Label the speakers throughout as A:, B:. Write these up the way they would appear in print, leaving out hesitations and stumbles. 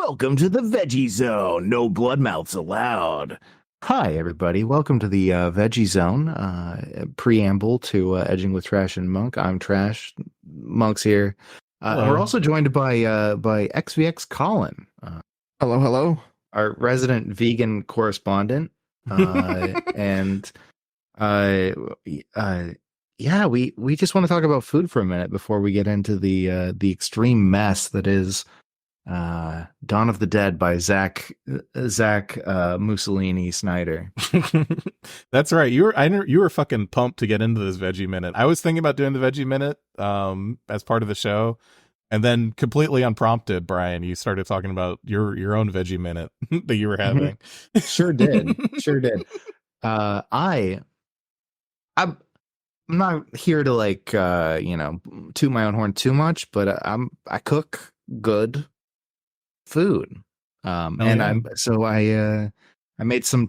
A: Welcome to the Veggie Zone. No blood mouths allowed.
B: Hi, everybody. Welcome to the Veggie Zone. Preamble to Edging with Trash and Monk. I'm Trash. Monk's here. And we're also joined by XVXCollin.
C: Hello, hello.
B: Our resident vegan correspondent. And yeah, we just want to talk about food for a minute before we get into the extreme mess that is Dawn of the Dead by Zach Mussolini Snyder.
C: That's right. You were fucking pumped to get into this Veggie Minute. I was thinking about doing the Veggie Minute as part of the show, and then completely unprompted, Brian, you started talking about your own Veggie Minute that you were having.
B: Sure did. I'm not here to toot my own horn too much, but I cook good food. I made some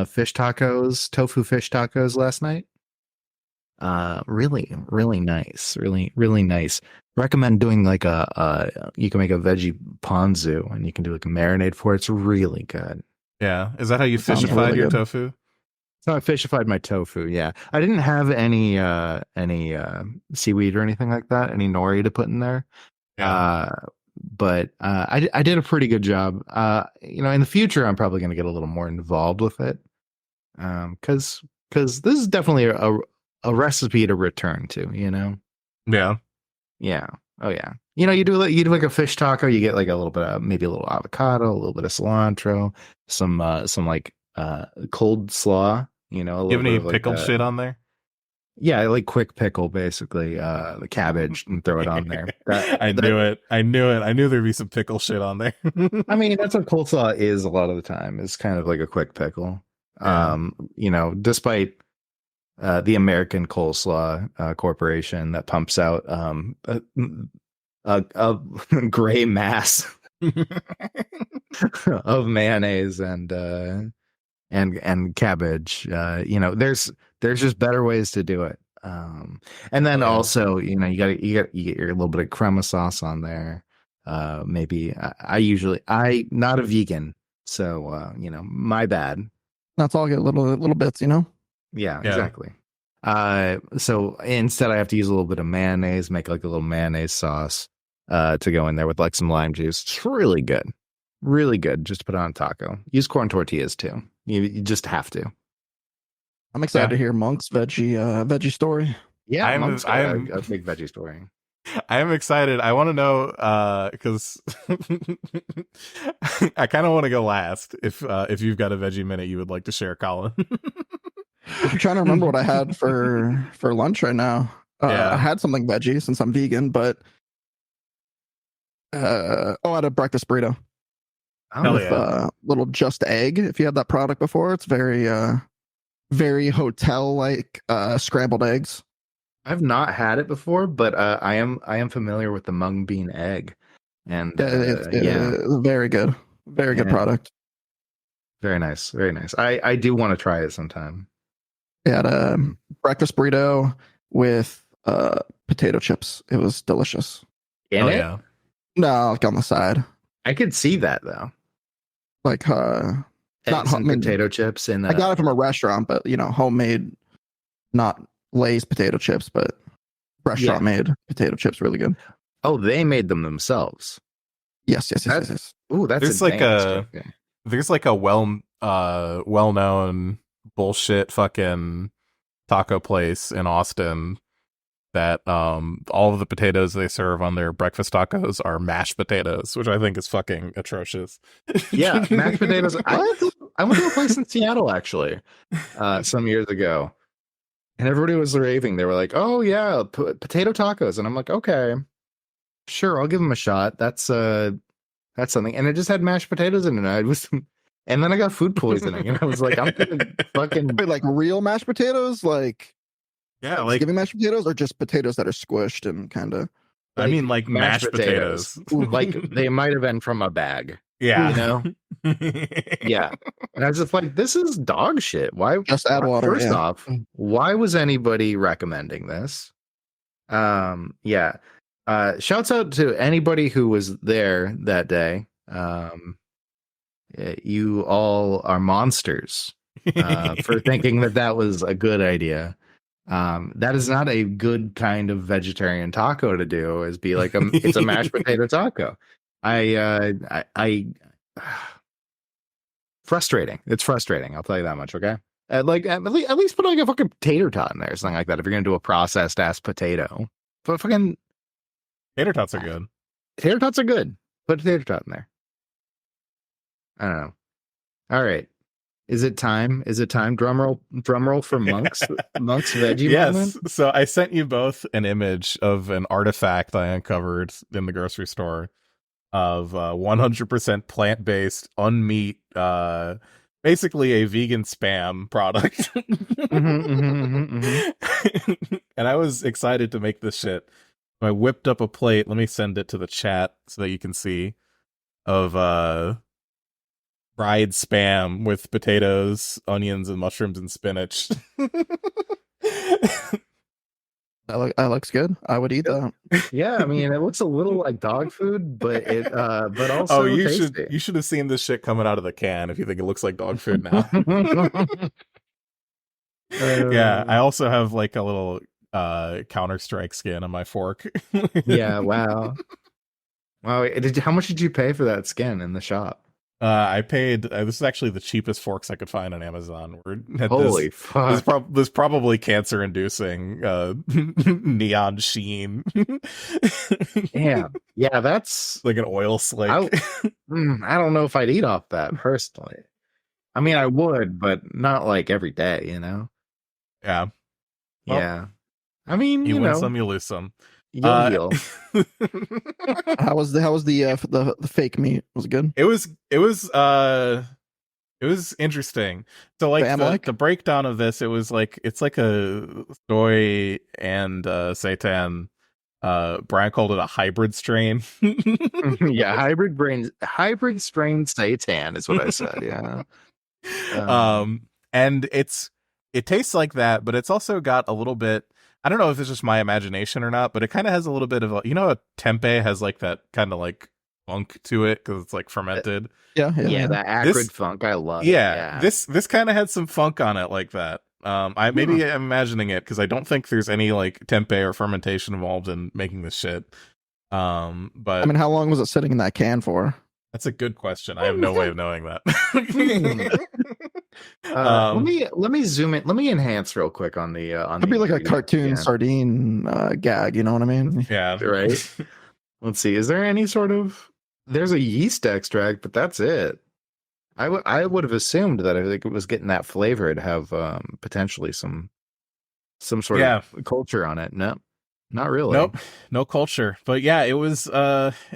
B: fish tacos, tofu fish tacos last night. Really nice. Really nice. Recommend doing you can make a veggie ponzu and you can do like a marinade for it. It's really good.
C: Yeah. Is that how you fishified your tofu?
B: So I fishified my tofu. Yeah. I didn't have any seaweed or anything like that, any nori to put in there.
C: Yeah.
B: But I did a pretty good job. In the future, I'm probably going to get a little more involved with it. Because this is definitely a recipe to return to,
C: Yeah.
B: Yeah. Oh yeah. You do like a fish taco, you get like a little bit of, maybe a little avocado, a little bit of cilantro, some cold slaw,
C: You have any pickle shit on there?
B: Yeah, like quick pickle, basically, the cabbage, and throw it on there.
C: I knew it. I knew there'd be some pickle shit on there.
B: I mean, that's what coleslaw is a lot of the time. It's kind of like a quick pickle.
C: Yeah.
B: Despite the American Coleslaw Corporation that pumps out a gray mass of mayonnaise and cabbage. There's just better ways to do it. And then also, you get your little bit of crema sauce on there. Maybe I not a vegan, so my bad.
C: That's all. Get little bits,
B: Yeah, exactly. So instead I have to use a little bit of mayonnaise, make like a little mayonnaise sauce to go in there with like some lime juice. It's really good. Just put it on a taco. Use corn tortillas too. You just have to.
C: I'm excited to hear Monk's veggie story.
B: Yeah, I'm a big veggie story.
C: I am excited. I want to know because I kind of want to go last. If you've got a Veggie Minute you would like to share, Collin.
D: I'm trying to remember what I had for lunch right now. I had something veggie since I'm vegan, but I had a breakfast burrito. With little just egg. If you had that product before, it's very hotel like scrambled eggs.
B: I've not had it before, but I am familiar with the mung bean egg, and
D: very good, good product.
B: Very nice. I do want to try it sometime.
D: I had a breakfast burrito with potato chips. It was delicious.
B: Yeah.
D: No, like on the side.
B: I could see that though.
D: Like not
B: potato chips, and
D: I got it from a restaurant, but homemade, not Lay's potato chips, but restaurant made potato chips, really good.
B: Oh, they made them themselves.
D: Yes.
B: Ooh, that's
C: there's like a well-known bullshit fucking taco place in Austin that all of the potatoes they serve on their breakfast tacos are mashed potatoes, which I think is fucking atrocious.
B: Yeah, mashed potatoes. I went to a place in Seattle actually some years ago, and everybody was raving. They were like, "Oh yeah, potato tacos," and I'm like, "Okay, sure, I'll give them a shot." That's something, and it just had mashed potatoes in it. And then I got food poisoning, and I was like, "I'm gonna fucking
D: wait, like real mashed potatoes, like."
C: Yeah, like
D: giving mashed potatoes or just potatoes that are squished and kind of.
C: I mean, like mashed potatoes.
B: Like they might have been from a bag.
C: Yeah,
B: Yeah, and I was just like, "This is dog shit." Why?
D: Just add water.
B: First off, why was anybody recommending this? Shouts out to anybody who was there that day. You all are monsters for thinking that was a good idea. That is not a good kind of vegetarian taco to do. Is be like it's a mashed potato taco. I frustrating. It's frustrating. I'll tell you that much. Okay. At least put like a fucking potato tot in there, or something like that. If you're gonna do a processed ass potato, but fucking
C: tater tots are good.
B: Tater tots are good. Put a tater tot in there. I don't know. All right. Is it time? Drum roll for Monk's veggie
C: yes.
B: moment?
C: So I sent you both an image of an artifact I uncovered in the grocery store of 100% plant-based, unmeat, basically a vegan spam product. And I was excited to make this shit. I whipped up a plate. Let me send it to the chat so that you can see of fried spam with potatoes, onions, and mushrooms and spinach.
D: That looks good. I would eat that.
B: Yeah, I mean, it looks a little like dog food, but but also tasty.
C: You should have seen this shit coming out of the can if you think it looks like dog food now. Yeah, I also have like a little Counter-Strike skin on my fork.
B: Yeah, wow. How much did you pay for that skin in the shop?
C: I paid. This is actually the cheapest forks I could find on Amazon.
B: Holy fuck!
C: This probably cancer-inducing neon sheen.
B: Yeah, that's
C: like an oil slick.
B: I don't know if I'd eat off that personally. I mean, I would, but not like every day, you know.
C: Yeah.
B: Well, yeah. I mean,
C: you win some, you lose some.
B: You'll heal.
D: How was the fake meat? Was it good?
C: It was interesting. So like the breakdown of this, it's like a soy and seitan. Brian called it a hybrid strain.
B: Yeah, hybrid strain seitan is what I said. Yeah.
C: And it tastes like that, but it's also got a little bit. I don't know if it's just my imagination or not, but it kind of has a little bit of a, a tempeh has like that kind of like funk to it because it's like fermented.
B: Yeah, that acrid funk. I love.
C: Yeah, this kind of had some funk on it like that. I'm imagining it because I don't think there's any like tempeh or fermentation involved in making this shit. But
D: I mean, how long was it sitting in that can for?
C: That's a good question. I have no way of knowing that.
B: Let me zoom in. Let me enhance real quick on the
D: It'd be like a cartoon sardine gag. You know what I mean?
C: Yeah.
B: Right. Let's see. Is there any sort of? There's a yeast extract, but that's it. I would have assumed that if it was getting that flavor, it'd have potentially some sort of culture on it. No, not really.
C: Nope, no culture. But yeah, it was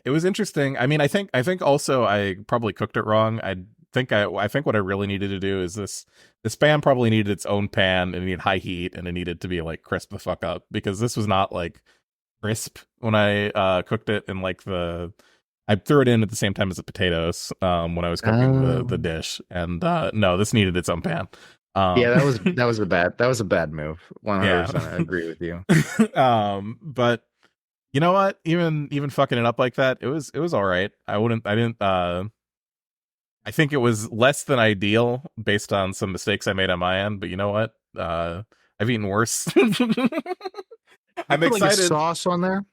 C: interesting. I mean, I think also I probably cooked it wrong. I think what I really needed to do is the spam probably needed its own pan and it needed high heat and it needed to be like crisp the fuck up because this was not like crisp when I cooked it in like I threw it in at the same time as the potatoes when I was cooking the dish and no, this needed its own pan.
B: Yeah, that was a bad move. 100%. I agree with you.
C: But you know what? Even fucking it up like that, it was all right. I think it was less than ideal based on some mistakes I made on my end, but you know what? I've eaten worse. I'm excited.
B: Like a sauce on there?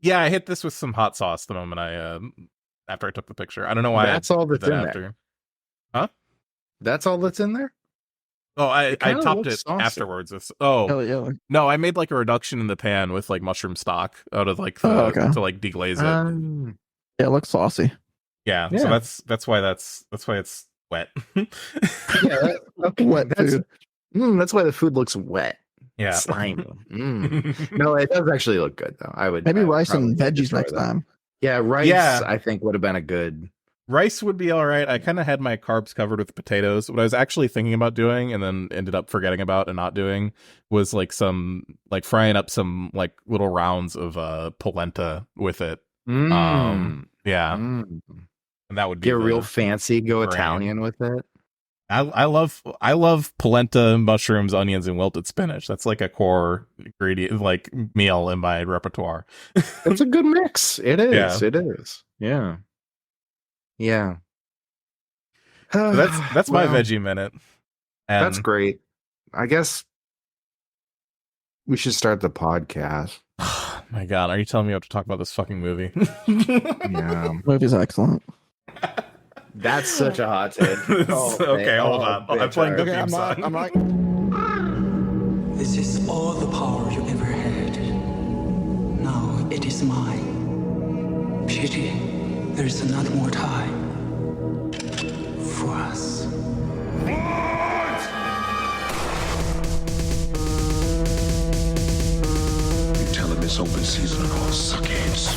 C: Yeah, I hit this with some hot sauce the moment after I took the picture. I don't know why.
B: That's all that's in there.
C: Huh?
B: That's all that's in there?
C: Oh, I topped it saucy afterwards. No, I made like a reduction in the pan with like mushroom stock out of like to like deglaze it.
D: Yeah, it looks saucy.
C: Yeah, so that's why it's wet.
D: Wet food.
B: That's why the food looks wet.
C: Yeah,
B: slimy. No, it does actually look good though. I would
D: rice and veggies next time.
B: Yeah, rice. Yeah. I think would have been a good.
C: Rice would be all right. I kind of had my carbs covered with potatoes. What I was actually thinking about doing and then ended up forgetting about and not doing was like frying up some like little rounds of polenta with it. Yeah. And that would be
B: get real fancy, go Italian with it.
C: I love polenta, mushrooms, onions, and wilted spinach. That's like a core ingredient, like meal in my repertoire.
B: It's a good mix. It is. Yeah. It is. Yeah. Yeah.
C: So that's my
B: Well,
C: veggie minute. And
B: That's great. I guess we should start the podcast.
C: My God, are you telling me I have to talk about this fucking movie?
B: Yeah.
D: Movie's excellent.
B: That's such a hot take.
C: Okay, hold on. I'm playing the
D: Okay,
C: theme song.
D: I'm not.
E: This is all the power you ever had. Now it is mine. Pity, there is not more time for us.
F: You tell him it's open season on all suckheads.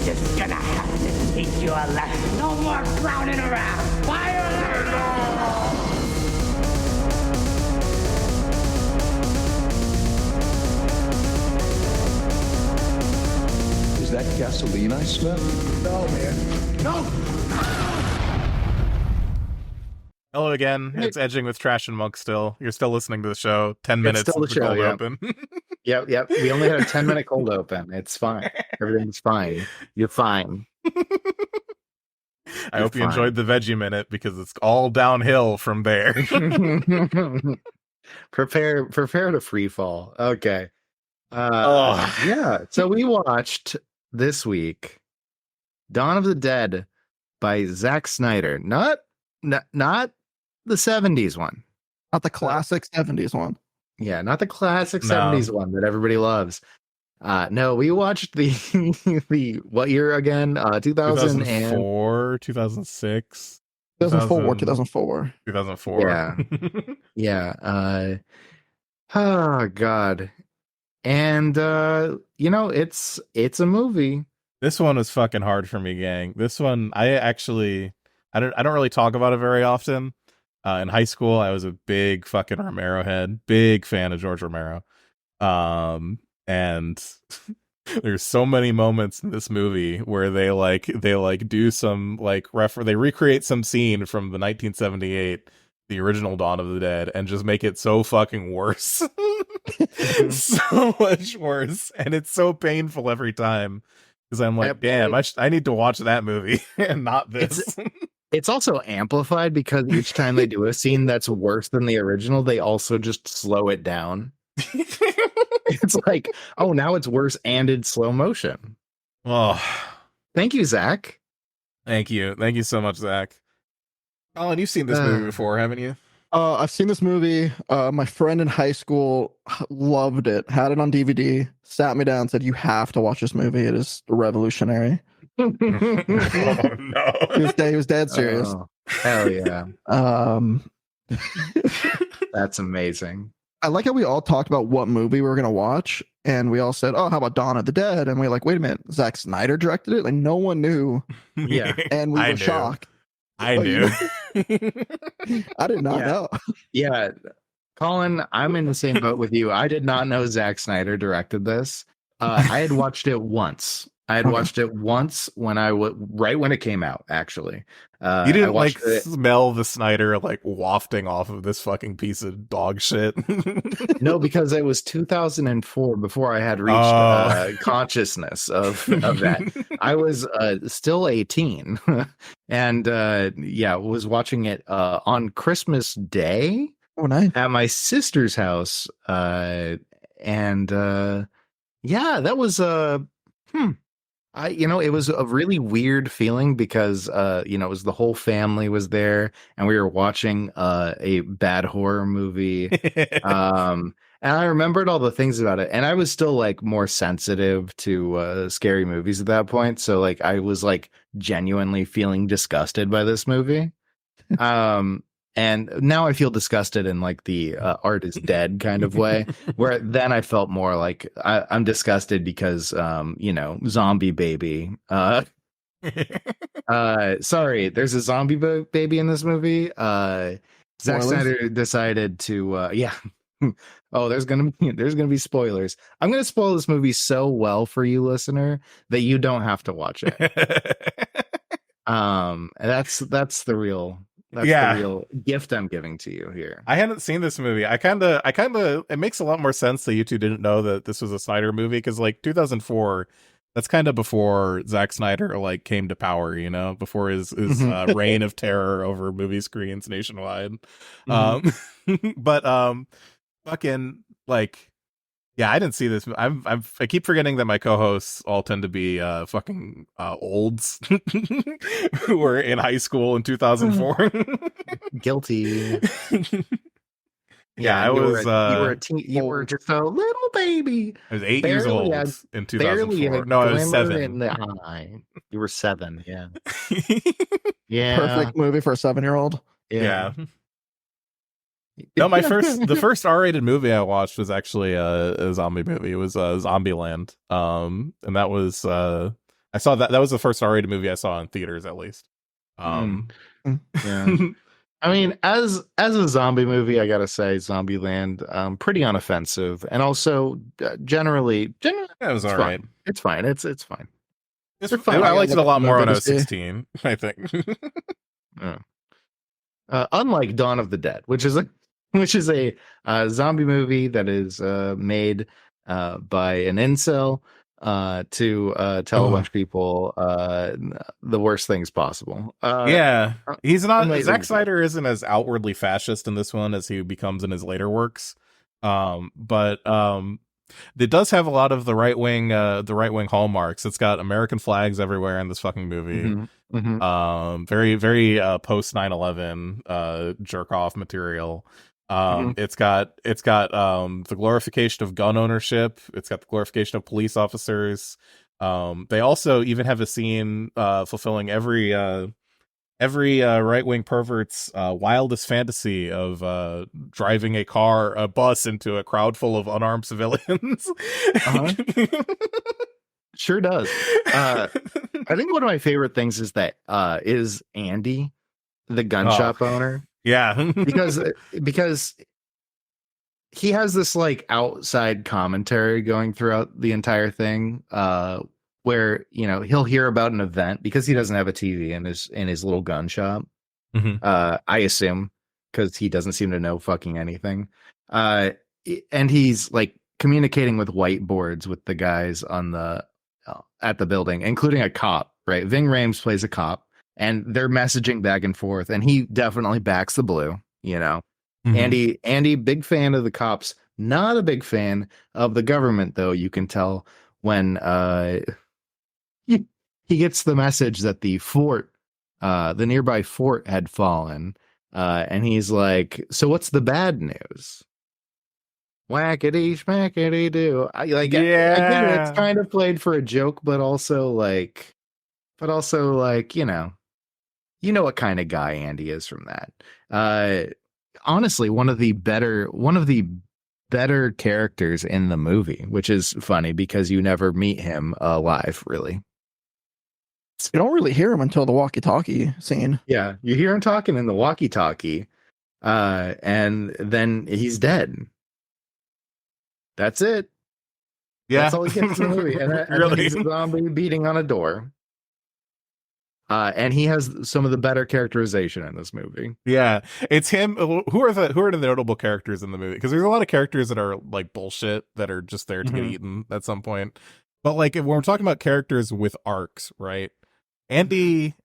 G: Just gonna have to teach you a lesson. No more clowning around. Fire in the hole!
F: Is that gasoline I smell? No, man. No!
C: Hello again. It's Edging with Trash and Monk still. You're still listening to the show. 10 minutes
B: still the
C: since
B: show,
C: cold
B: yeah.
C: open.
B: Yep. We only had a 10-minute cold open. It's fine. Everything's fine. You're fine.
C: I hope you enjoyed the veggie minute because it's all downhill from there.
B: Prepare to free fall. Okay. Yeah. So we watched this week Dawn of the Dead by Zack Snyder. Not the 70s one.
D: Not the classic 70s one.
B: Yeah, not the classic
C: No.
B: 70s one that everybody loves. No, we watched the what year again? 2000 and
C: 2004, 2006,
D: 2004.
C: 2004.
B: yeah. Oh God. And it's a movie.
C: This one was fucking hard for me, gang. This one, I don't really talk about it very often. In high school, I was a big fucking Romero head, big fan of George Romero. And there's so many moments in this movie where they do some they recreate some scene from the 1978, the original Dawn of the Dead, and just make it so fucking worse. So much worse. And it's so painful every time. Because I'm like, damn, I need to watch that movie and not this.
B: It's also amplified because each time they do a scene that's worse than the original, they also just slow it down. It's like, oh, now it's worse and in slow motion.
C: Oh,
B: thank you, Zach.
C: Thank you so much, Zach. Collin, you've seen this movie before, haven't you?
D: I've seen this movie. My friend in high school loved it, had it on DVD, sat me down and said, you have to watch this movie. It is revolutionary.
C: Oh, no.
D: He was dead serious.
B: Oh, hell yeah. That's amazing.
D: I like how we all talked about what movie we were going to watch. And we all said, oh, how about Dawn of the Dead? And we're like, wait a minute, Zack Snyder directed it? Like, no one knew.
B: Yeah.
D: And we
C: I
D: were
C: knew.
D: shocked.
C: I
D: Oh,
C: knew.
D: I did not know.
B: Yeah. Colin, I'm in the same boat with you. I did not know Zack Snyder directed this. I had watched it once. Watched it once when right when it came out, actually.
C: You didn't smell the Snyder wafting off of this fucking piece of dog shit.
B: No, because it was 2004 before I had reached consciousness of that. I was still 18 and was watching it on Christmas Day at my sister's house. That was it was a really weird feeling because, it was the whole family was there and we were watching a bad horror movie. And I remembered all the things about it. And I was still more sensitive to scary movies at that point. So I was genuinely feeling disgusted by this movie. And now I feel disgusted in the art is dead kind of way, where then I felt more like I'm disgusted because, zombie baby. Sorry, there's a zombie baby in this movie. Zack Snyder decided to, Oh, there's gonna be spoilers. I'm gonna spoil this movie so well for you, listener, that you don't have to watch it. That's the real the real gift I'm giving to you here.
C: I hadn't seen this movie. I kind of it makes a lot more sense that you two didn't know that this was a Snyder movie, because like 2004, that's kind of before Zack Snyder like came to power, you know, before his reign of terror over movie screens nationwide. But fucking like, yeah, I didn't see this. I keep forgetting that my co-hosts all tend to be fucking olds who were in high school in 2004.
B: Guilty.
C: Yeah, I was.
B: You were just a little baby.
C: I was 8 years old in 2004. No, I was 7.
B: In the eye. You were 7. Yeah. Yeah.
D: Perfect movie for a 7-year-old.
C: Yeah. No, the first R-rated movie I watched was actually a zombie movie. It was Zombieland. And that was I saw that was the first R-rated movie I saw in theaters, at least.
B: Yeah. I mean, as a zombie movie, I gotta say, Zombieland, pretty unoffensive, and also generally,
C: it was all right.
B: It's fine. It's fine.
C: It's fine. I liked it a lot more when I was 16. I think.
B: Unlike Dawn of the Dead, which is a zombie movie that is made by an incel to tell a bunch of people the worst things possible.
C: He's not. Zack Snyder isn't as outwardly fascist in this one as he becomes in his later works, but it does have a lot of the right wing hallmarks. It's got American flags everywhere in this fucking movie. Very very post 9/11 jerk off material. It's got the glorification of gun ownership. It's got the glorification of police officers. They also even have a scene fulfilling every right-wing pervert's wildest fantasy of driving a bus into a crowd full of unarmed civilians.
B: Sure does. I think one of my favorite things is that is Andy, the gun shop owner.
C: Yeah.
B: because he has this like outside commentary going throughout the entire thing, where, you know, he'll hear about an event because he doesn't have a TV in his little gun shop. I assume, because he doesn't seem to know fucking anything. And he's like communicating with whiteboards with the guys on at the building, including a cop, right? Ving Rhames plays a cop. And they're messaging back and forth, and he definitely backs the blue, you know. Andy, big fan of the cops, not a big fan of the government, though. You can tell when he gets the message that the nearby fort had fallen, and he's like, "So what's the bad news?" Whackity schmackity do. I get it. It's kind of played for a joke, but also like, you know what kind of guy Andy is from that. Honestly, one of the better characters in the movie, which is funny because you never meet him live, really.
D: You don't really hear him until the walkie-talkie scene.
B: Yeah, you hear him talking in the walkie-talkie, and then he's dead. That's it.
C: Yeah,
B: that's all he gets in the movie. And then he's a zombie beating on a door. And he has some of the better characterization in this movie. Yeah,
C: it's him. Who are the notable characters in the movie? Because there's a lot of characters that are like bullshit that are just there to get eaten at some point. But like when we're talking about characters with arcs, right? Andy,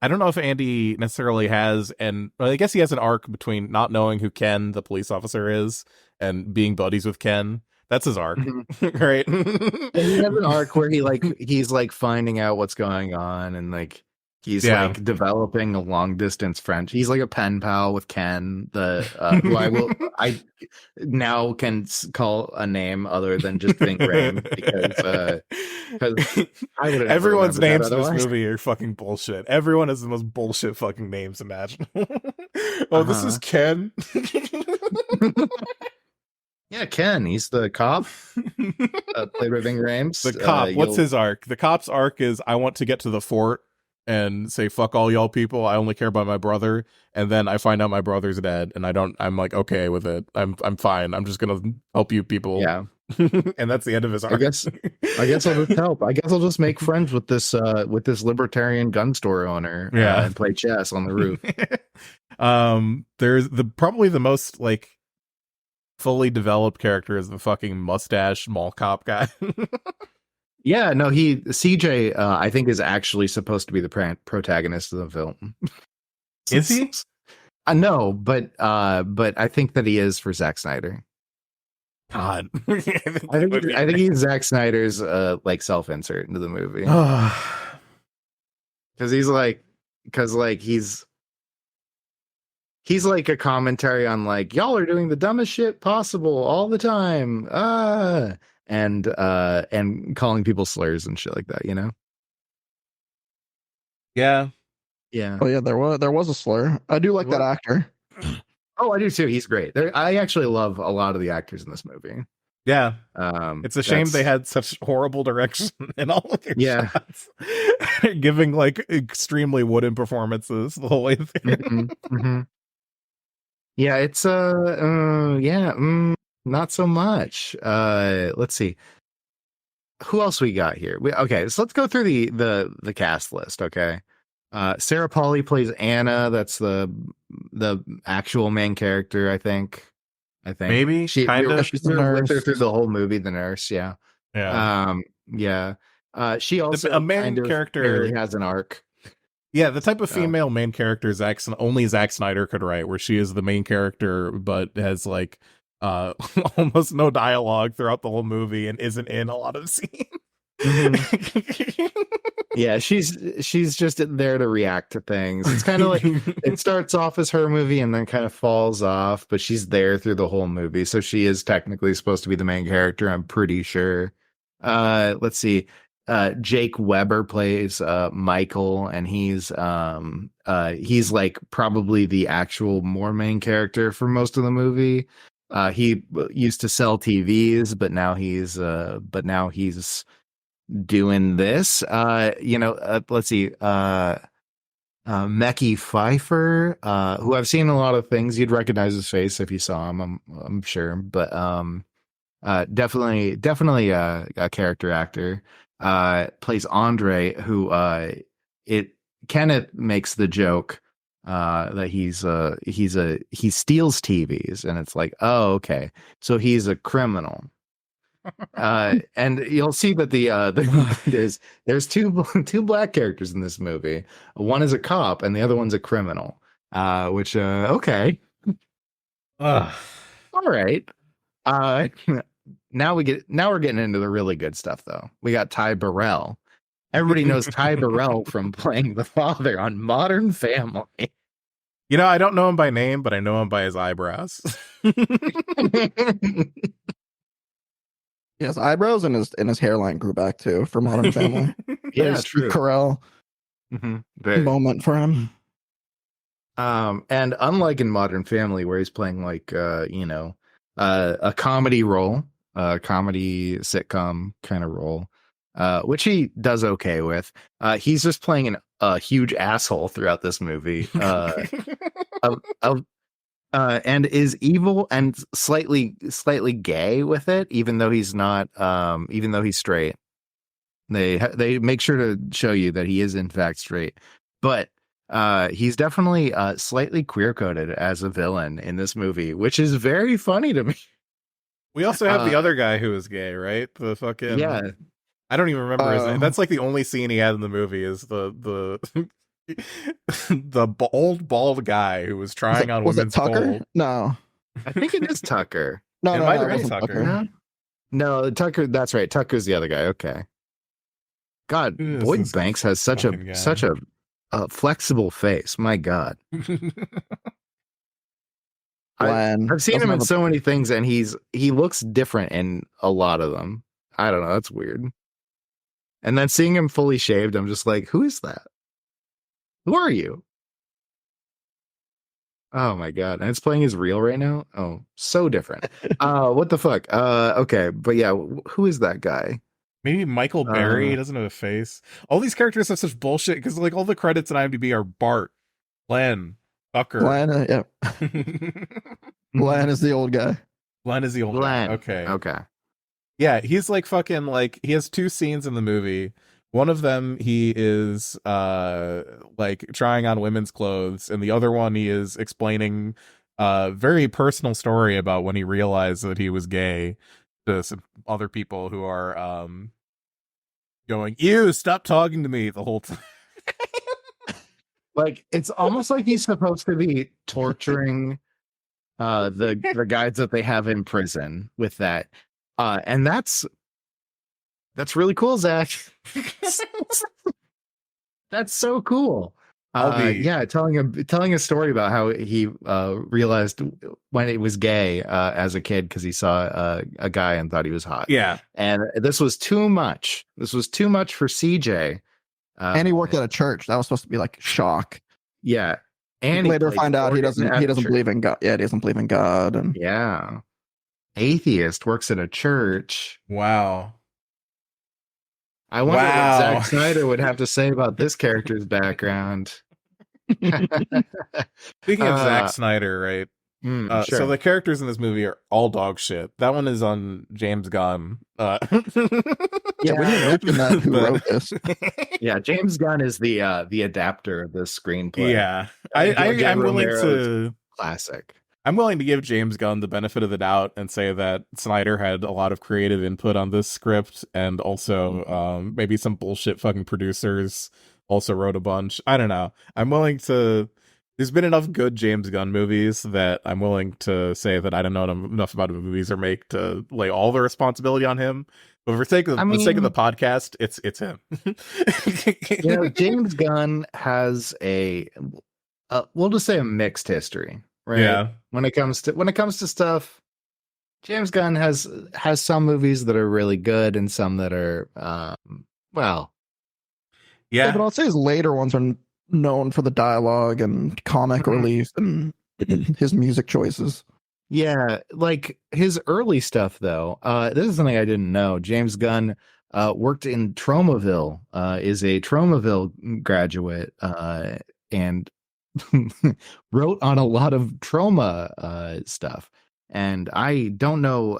C: I don't know if Andy necessarily has, I guess he has an arc between not knowing who Ken, the police officer, is, and being buddies with Ken. That's his arc, right?
B: And he has an arc where he's like finding out what's going on, and like he's like developing a long distance friendship. He's like a pen pal with Ken, who I now can call a name other than just Ving Rhames, because
C: everyone's names in this movie are fucking bullshit. Everyone has the most bullshit fucking names imaginable. This is Ken.
B: Yeah, Ken. He's the cop. Played by Ving Rhames.
C: The cop. What's his arc? The cop's arc is, I want to get to the fort and say fuck all y'all people, I only care about my brother, and then I find out my brother's dead, and I'm like okay with it. I'm fine. I'm just gonna help you people.
B: Yeah.
C: And that's the end of his arc.
B: I guess I'll just help. I guess I'll just make friends with this libertarian gun store owner. And play chess on the roof.
C: There's probably the most like fully developed character is the fucking mustache mall cop guy.
B: Yeah, no, CJ I think is actually supposed to be the protagonist of the film.
C: Is he?
B: No, but I think that he is for Zack Snyder.
C: God.
B: I think he's Zack Snyder's like self-insert into the movie. Because he's like a commentary on like y'all are doing the dumbest shit possible all the time. And calling people slurs and shit like that, you know?
C: Yeah.
B: Yeah.
D: Oh yeah, there was a slur. I do like that actor.
B: Oh, I do too. He's great. I actually love a lot of the actors in this movie.
C: Yeah. It's a shame they had such horrible direction in all of their shots. Giving like extremely wooden performances the whole way through.
B: Mm-hmm. Yeah, it's not so much. Let's see. Who else we got here? Okay, so let's go through the cast list, okay? Sarah Polley plays Anna. That's the actual main character, I think.
C: Maybe
B: she's the nurse. With her through the whole movie, the nurse. Yeah. Yeah. She also
C: a main character
B: barely has an arc.
C: Yeah, the type of female main character only Zack Snyder could write, where she is the main character but has like almost no dialogue throughout the whole movie and isn't in a lot of scenes.
B: Mm-hmm. Yeah, she's just there to react to things. It's kind of like it starts off as her movie and then kind of falls off, but she's there through the whole movie, so she is technically supposed to be the main character, I'm pretty sure. Let's see. Jake Weber plays Michael, and he's like probably the actual more main character for most of the movie. He used to sell TVs, but now he's doing this. Let's see. Mekhi Phifer, who I've seen in a lot of things. You'd recognize his face if you saw him, I'm sure, but definitely a character actor. Plays Andre, who Kenneth makes the joke that he steals TVs, and it's like, oh, okay, so he's a criminal. And you'll see that there's two black characters in this movie. One is a cop, and the other one's a criminal. Which okay, all right. Now we're getting into the really good stuff, though. We got Ty Burrell. Everybody knows Ty Burrell from playing the father on Modern Family.
C: You know, I don't know him by name, but I know him by his eyebrows.
D: His eyebrows and his hairline grew back too for Modern Family.
B: Yeah, it's true.
D: Carell moment for him.
B: And unlike in Modern Family, where he's playing like a comedy role, a comedy sitcom kind of role, which he does okay with. He's just playing a huge asshole throughout this movie, and is evil and slightly gay with it, even though he's not, even though he's straight. They make sure to show you that he is in fact straight, but he's definitely slightly queer coded as a villain in this movie, which is very funny to me.
C: We also have the other guy who is gay, right? The fucking I don't even remember his name. That's like the only scene he had in the movie is the old bald guy who was trying on women's
D: Tucker? No,
B: I think it is Tucker.
C: No,
D: it
C: might have
D: wasn't
C: been Tucker.
B: No, Tucker. That's right. Tucker's the other guy. Okay. God, Boyd Banks has such a flexible face. My God. I've seen him in so many things, and he looks different in a lot of them. I don't know. That's weird. And then seeing him fully shaved, I'm just like, who is that? Who are you? Oh my God. And it's playing his reel right now? Oh, so different. What the fuck? Okay. But yeah, who is that guy?
C: Maybe Michael Berry doesn't have a face. All these characters have such bullshit because like all the credits in IMDb are Bart, Glenn, Tucker.
D: Glenn, yeah. Glenn is the old guy.
C: Glenn is the old
B: Glenn.
C: guy. Okay.
B: Okay.
C: Yeah, he's like fucking like he has 2 scenes in the movie. One of them he is like trying on women's clothes, and the other one he is explaining a very personal story about when he realized that he was gay to some other people who are going, "Ew, stop talking to me" the whole time.
B: Like it's almost like he's supposed to be torturing the guys that they have in prison with that. And that's really cool, Zach. That's so cool. Yeah, telling a story about how he realized when he was gay as a kid because he saw a guy and thought he was hot.
C: Yeah,
B: and this was too much. This was too much for CJ.
D: And he worked at a church. That was supposed to be like shock.
B: Yeah, and
D: later find out he doesn't believe in God. Yeah, he doesn't believe in God. And
B: yeah, atheist works at a church.
C: Wow.
B: I wonder what Zack Snyder would have to say about this character's background.
C: Speaking of Zack Snyder, right?
B: Sure.
C: So the characters in this movie are all dog shit. That one is on James Gunn.
D: Yeah, we didn't mention that. Who wrote this?
B: Yeah, James Gunn is the adapter of this screenplay.
C: Yeah, I'm willing to
B: classic.
C: I'm willing to give James Gunn the benefit of the doubt and say that Snyder had a lot of creative input on this script, and also maybe some bullshit fucking producers also wrote a bunch. I don't know. I'm willing to. There's been enough good James Gunn movies that I'm willing to say that I don't know enough about movies or make to lay all the responsibility on him. But for the sake of the podcast, it's him.
B: James Gunn has we'll just say a mixed history. Right.
C: Yeah.
B: When it comes to stuff, James Gunn has some movies that are really good and some that are well.
D: Yeah, but I'll say his later ones are known for the dialogue and comic relief and his music choices.
B: Yeah, like his early stuff though. This is something I didn't know. James Gunn worked in Tromaville, is a Tromaville graduate, and wrote on a lot of trauma stuff. And I don't know,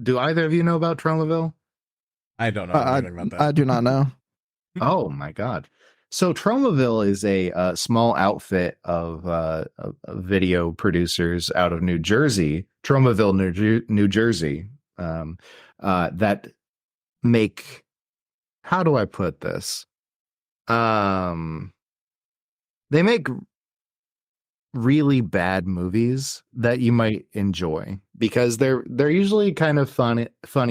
B: do either of you know about Tromaville?
C: I don't know anything about that.
D: I do not know.
B: Oh my god. So Tromaville is a small outfit of video producers out of New Jersey, Tromaville, New Jersey, that make, how do I put this? They make really bad movies that you might enjoy because they're usually kind of funny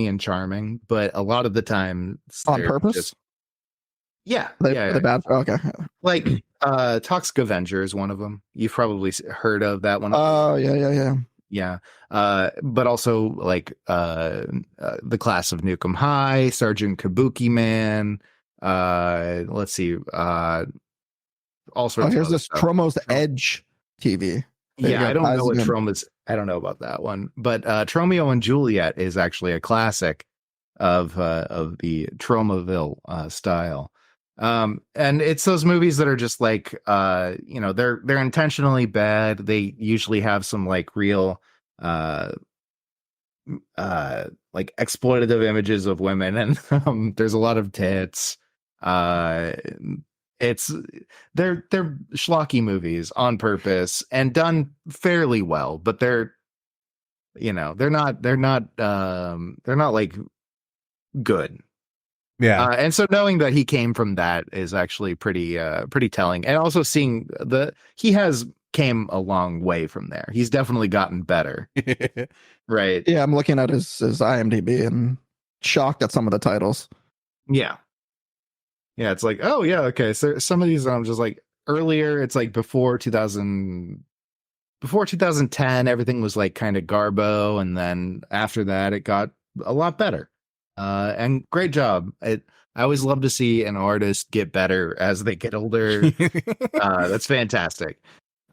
B: and charming, but a lot of the time
D: on purpose.
B: They're
D: bad. Okay,
B: like Toxic Avenger is one of them. You've probably heard of that one.
D: Oh yeah.
B: But also like the Class of Nukem High, Sergeant Kabuki Man. Let's see. All sorts.
D: Here's this Tromo's Edge TV.
B: I don't know what Tromo's. I don't know about that one, but Tromeo and Juliet is actually a classic of the Tromaville style. And it's those movies that are just like they're intentionally bad. They usually have some like real like exploitative images of women, and there's a lot of tits. They're schlocky movies on purpose and done fairly well, but they're not like good.
C: Yeah.
B: And so knowing that he came from that is actually pretty telling. And also seeing he has came a long way from there. He's definitely gotten better. Right.
D: Yeah, I'm looking at his IMDb and shocked at some of the titles.
B: Yeah. Yeah, it's like, oh yeah, okay. So some of these I'm just like earlier, it's like before 2010, everything was like kind of garbo, and then after that it got a lot better. And great job. I always love to see an artist get better as they get older. That's fantastic.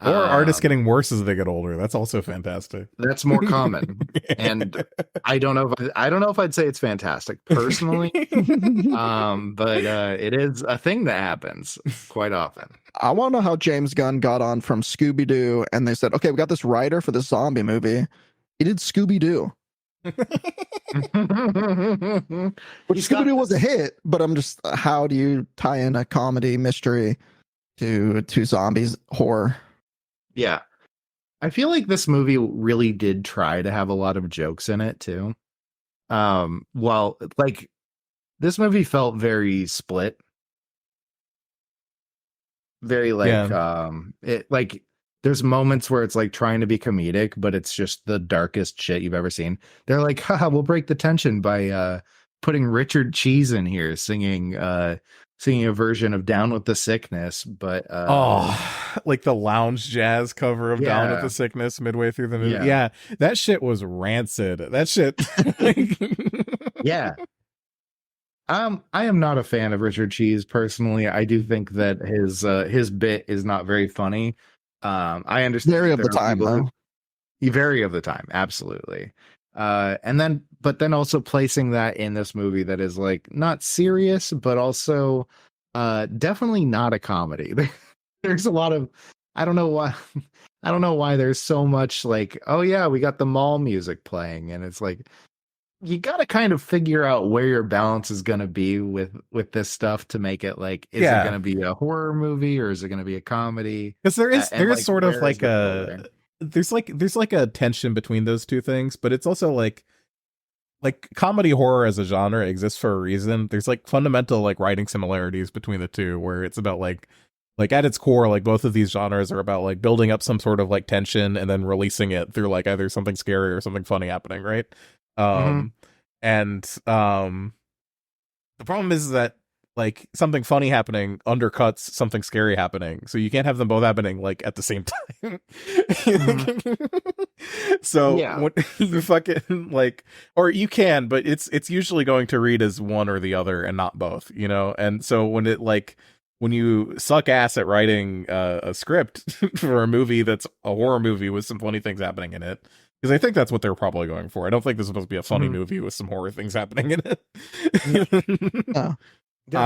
C: Or artists getting worse as they get older. That's also fantastic.
B: That's more common. And I don't know if I'd say it's fantastic personally. But it is a thing that happens quite often.
D: I want to know how James Gunn got on from Scooby-Doo, and they said, okay, we got this writer for this zombie movie. He did Scooby-Doo. Which Scooby-Doo was a hit, but I'm just, how do you tie in a comedy mystery to zombies horror?
B: Yeah. I feel like this movie really did try to have a lot of jokes in it too. Well, like this movie felt very split. Very like it like there's moments where it's like trying to be comedic, but it's just the darkest shit you've ever seen. They're like, haha, we'll break the tension by putting Richard Cheese in here singing a version of Down with the Sickness, but
C: like the lounge jazz cover of Down with the Sickness midway through the movie. Yeah, that shit was rancid. That shit.
B: Yeah. I am not a fan of Richard Cheese personally. I do think that his bit is not very funny. I understand
D: very of the time though.
B: Very of the time, absolutely. But then also placing that in this movie that is like not serious, but also definitely not a comedy. There's a lot of I don't know why there's so much like, oh yeah, we got the mall music playing, and it's like you got to kind of figure out where your balance is going to be with this stuff to make it like, is it going to be a horror movie or is it going to be a comedy?
C: Because there is like, sort of like there's like a tension between those two things, but it's also like comedy horror as a genre exists for a reason. There's like fundamental like writing similarities between the two, where it's about like at its core, like both of these genres are about like building up some sort of like tension and then releasing it through like either something scary or something funny happening, right? And the problem is that like something funny happening undercuts something scary happening, so you can't have them both happening like at the same time. So when you fucking like, or you can, but it's usually going to read as one or the other and not both, you know. And so when you suck ass at writing a script for a movie that's a horror movie with some funny things happening in it, because I think that's what they're probably going for. I don't think this is supposed to be a funny movie with some horror things happening in it.
D: They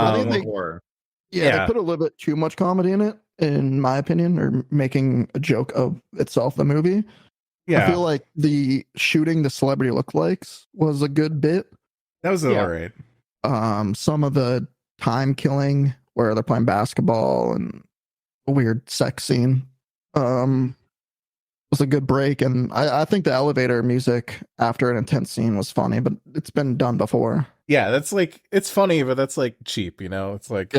D: put a little bit too much comedy in it, in my opinion, or making a joke of itself, the movie. I feel like the shooting the celebrity lookalikes was a good bit.
C: That was all right.
D: Some of the time killing where they're playing basketball and a weird sex scene was a good break, and I think the elevator music after an intense scene was funny, but it's been done before.
C: Yeah, that's like, it's funny, but that's like cheap, you know. It's like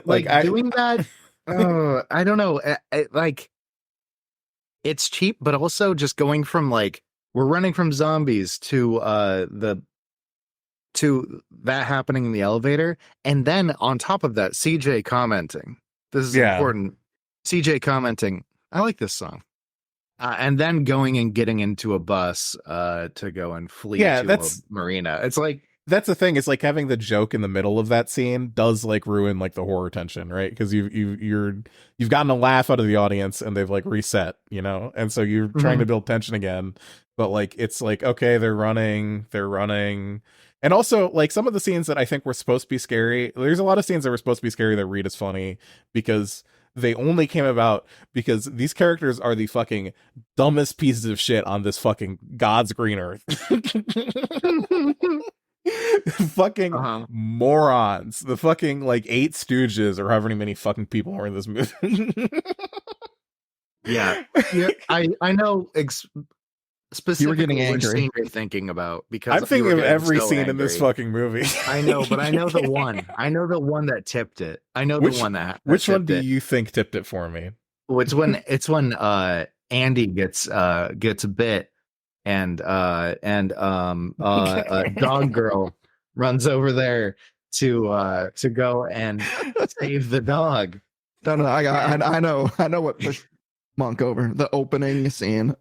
B: like doing that. I don't know. Like it's cheap, but also just going from like we're running from zombies to that happening in the elevator, and then on top of that, CJ commenting. This is important. CJ commenting, I like this song. And then going and getting into a bus to go and flee to a marina. It's like,
C: that's the thing. It's like having the joke in the middle of that scene does like ruin like the horror tension, right? Because you've gotten a laugh out of the audience and they've like reset, you know, and so you're trying to build tension again. But like it's like, okay, they're running, and also like some of the scenes that I think were supposed to be scary. There's a lot of scenes that were supposed to be scary that read as funny because they only came about because these characters are the fucking dumbest pieces of shit on this fucking God's green earth. Fucking morons. The fucking like 8 Stooges or however many fucking people are in this movie.
B: yeah, I know specifically
D: you were getting angry.
B: Scene you're thinking about, because
C: I'm thinking of every scene in this fucking movie.
B: I know, but I know the one. I know the one that tipped it. I know the one that
C: which one do you think tipped it for me?
B: Well, it's when Andy gets bit, and dog girl runs over there to go and save the dog.
D: No, I know what pushed Monk over. The opening scene.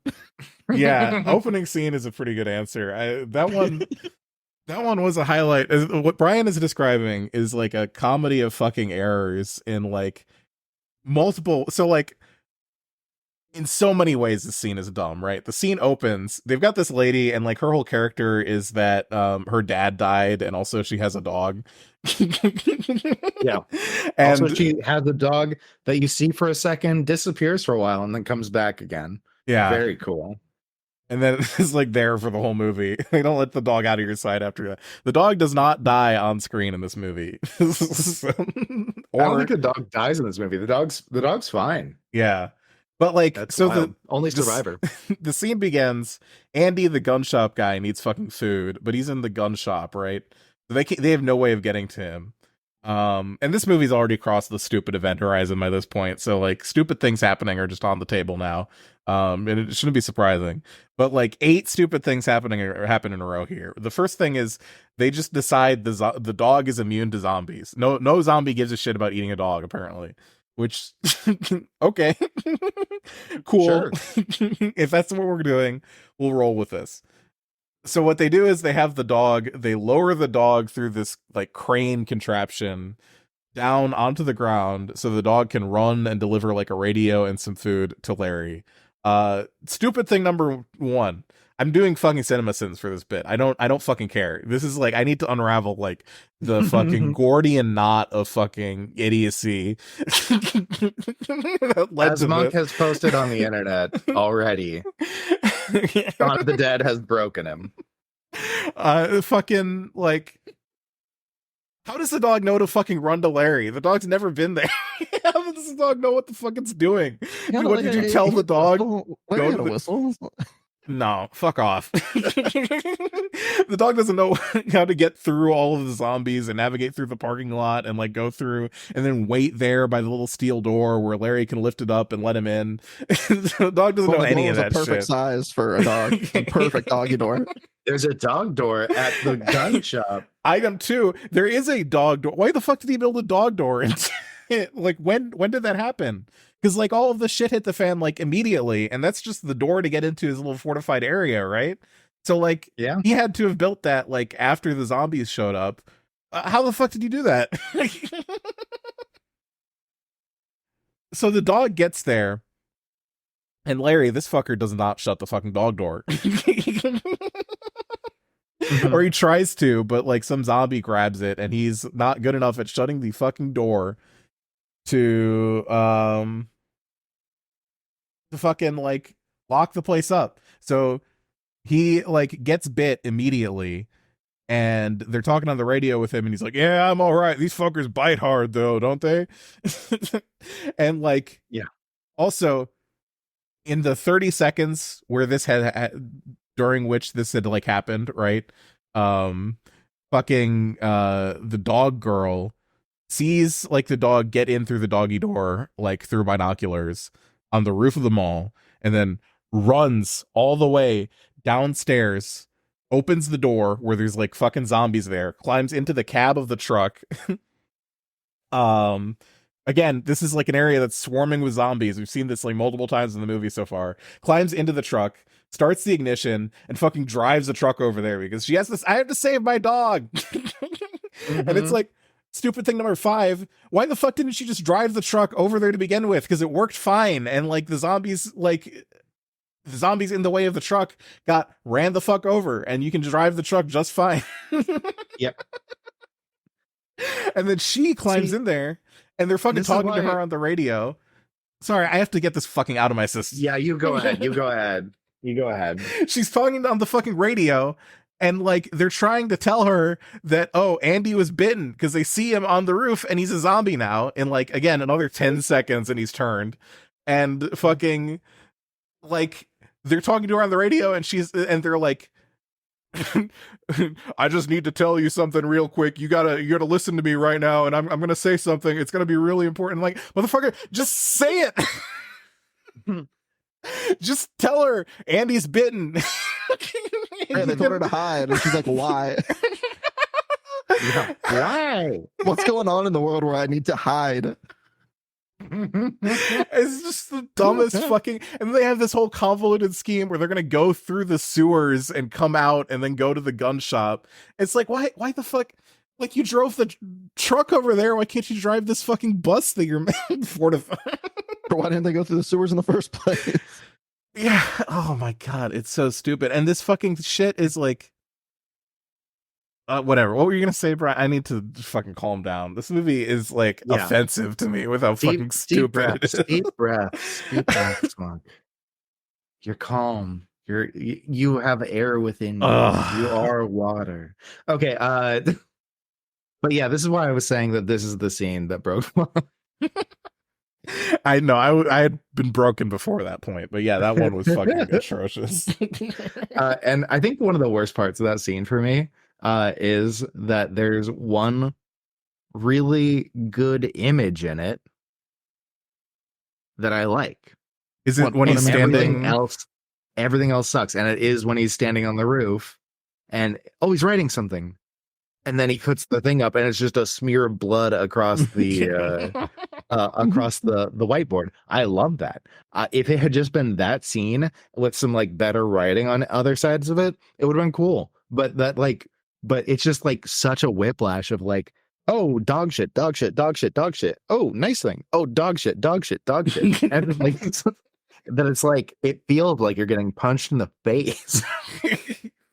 C: Yeah, opening scene is a pretty good answer. That one was a highlight. What Brian is describing is like a comedy of fucking errors in like multiple. So like, in so many ways, this scene is dumb, right? The scene opens, they've got this lady, and like her whole character is that her dad died, and also she has a dog.
B: Yeah.
C: And
B: also, she has a dog that you see for a second, disappears for a while, and then comes back again.
C: yeah,
B: Very cool.
C: and then it's like there for the whole movie. They don't let the dog out of your sight after that. The dog does not die on screen in this movie. So,
B: I don't think the dog dies in this movie. The dog's fine.
C: yeah. But like,
B: That's
C: so
B: wild.
C: the
B: Only survivor.
C: the scene begins. Andy, the gun shop guy, needs fucking food, but he's in the gun shop, right? So they have no way of getting to him. And this movie's already crossed the stupid event horizon by this point. So like, stupid things happening are just on the table now. And it shouldn't be surprising. But like 8 stupid things happen in a row here. The first thing is they just decide the dog is immune to zombies. No zombie gives a shit about eating a dog, apparently. Which, okay, cool.
B: Sure.
C: If that's what we're doing, we'll roll with this. So what they do is they have the dog, they lower the dog through this like crane contraption down onto the ground so the dog can run and deliver like a radio and some food to Larry. Stupid thing number 1. I'm doing fucking cinema sins for this bit. I don't fucking care. This is like, I need to unravel like the fucking Gordian knot of fucking idiocy.
B: As Monk has posted on the internet already, Dawn of the Dead has broken him.
C: Fucking like, how does the dog know to fucking run to Larry? The dog's never been there. How does the dog know what the fuck it's doing? What did you tell the dog?
D: Larry had a whistle.
C: No, fuck off. The dog doesn't know how to get through all of the zombies and navigate through the parking lot and like go through and then wait there by the little steel door where Larry can lift it up and let him in. The dog doesn't know any of that shit.
D: Perfect size for a dog. A perfect doggy door.
B: There's a dog door at the gun shop.
C: Item 2, there is a dog door. Why the fuck did he build a dog door? Like when did that happen? Because like all of the shit hit the fan like immediately, and that's just the door to get into his little fortified area, right? So like,
B: yeah,
C: he had to have built that like after the zombies showed up. How the fuck did you do that? So the dog gets there, and Larry, this fucker, does not shut the fucking dog door. Or he tries to, but like some zombie grabs it, and he's not good enough at shutting the fucking door to fucking like lock the place up. So he like gets bit immediately, and they're talking on the radio with him, and he's like, yeah, I'm all right. These fuckers bite hard though, don't they? And like,
B: yeah, also
C: in the 30 seconds where this had during which this had like happened, right? Fucking the dog girl sees like the dog get in through the doggy door, like through binoculars on the roof of the mall, and then runs all the way downstairs, opens the door where there's like fucking zombies there, climbs into the cab of the truck. Again, this is like an area that's swarming with zombies. We've seen this like multiple times in the movie so far. Climbs into the truck, starts the ignition, and fucking drives the truck over there because she has this, I have to save my dog. And it's like, stupid thing number 5, why the fuck didn't she just drive the truck over there to begin with? Because it worked fine, and like the zombies in the way of the truck ran the fuck over, and you can drive the truck just fine.
B: Yep.
C: And then she climbs in there, and they're fucking talking to her on the radio. Sorry, I have to get this fucking out of my system.
B: Yeah, you go ahead. You go ahead. You go ahead.
C: She's talking on the fucking radio, and like they're trying to tell her that, oh, Andy was bitten, because they see him on the roof and he's a zombie now. And like, again, another 10 seconds and he's turned. And fucking like they're talking to her on the radio, and they're like, I just need to tell you something real quick. You gotta listen to me right now, and I'm gonna say something. It's gonna be really important. Like, motherfucker, just say it. Just tell her Andy's bitten.
D: Yeah, they told her to hide, and she's like, why?
B: Yeah. Why?
D: What's going on in the world where I need to hide?
C: It's just the dumbest fucking, and they have this whole convoluted scheme where they're gonna go through the sewers and come out and then go to the gun shop. It's like, why the fuck? Like, you drove the truck over there. Why can't you drive this fucking bus that you're fortified?
D: Or why didn't they go through the sewers in the first place?
C: Yeah. Oh my God. It's so stupid. And this fucking shit is like, whatever. What were you going to say, Brian? I need to fucking calm down. This movie is like offensive to me with how fucking stupid it is.
B: Deep breaths, Monk. You're calm. You have air within you. You are water. Okay. But yeah, this is why I was saying that this is the scene that broke.
C: I know I had been broken before that point, but yeah, that one was fucking atrocious.
B: And I think one of the worst parts of that scene for me is that there's one really good image in it that I like.
C: Is it when he's standing?
B: Everything else sucks, and it is when he's standing on the roof, and he's writing something. And then he puts the thing up, and it's just a smear of blood across the across the whiteboard. I love that. If it had just been that scene with some like better writing on other sides of it, it would have been cool. But it's just like such a whiplash of like, oh, dog shit, dog shit, dog shit, dog shit. Oh, nice thing. Oh, dog shit, dog shit, dog shit. And like that, it's like it feels like you're getting punched in the face.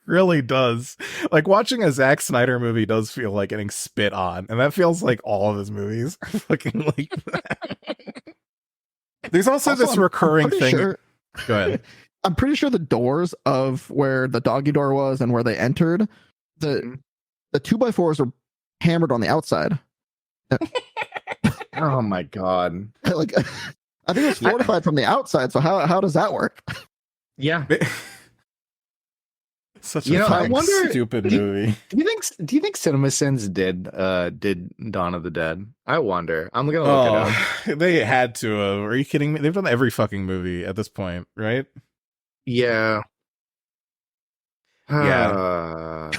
C: Really does. Like, watching a Zack Snyder movie does feel like getting spit on, and that feels like all of his movies are fucking like that. There's also this recurring thing. Go ahead.
D: I'm pretty sure the doors of where the doggy door was and where they entered, the 2x4s are hammered on the outside.
B: Oh my God.
D: Like, I think it's fortified from the outside. So how does that work?
B: Yeah.
C: Such a stupid movie.
B: Do you think CinemaSins did Dawn of the Dead? I wonder. I'm gonna look it up.
C: They had to have. Are you kidding me? They've done every fucking movie at this point, right?
B: Yeah.
C: Yeah.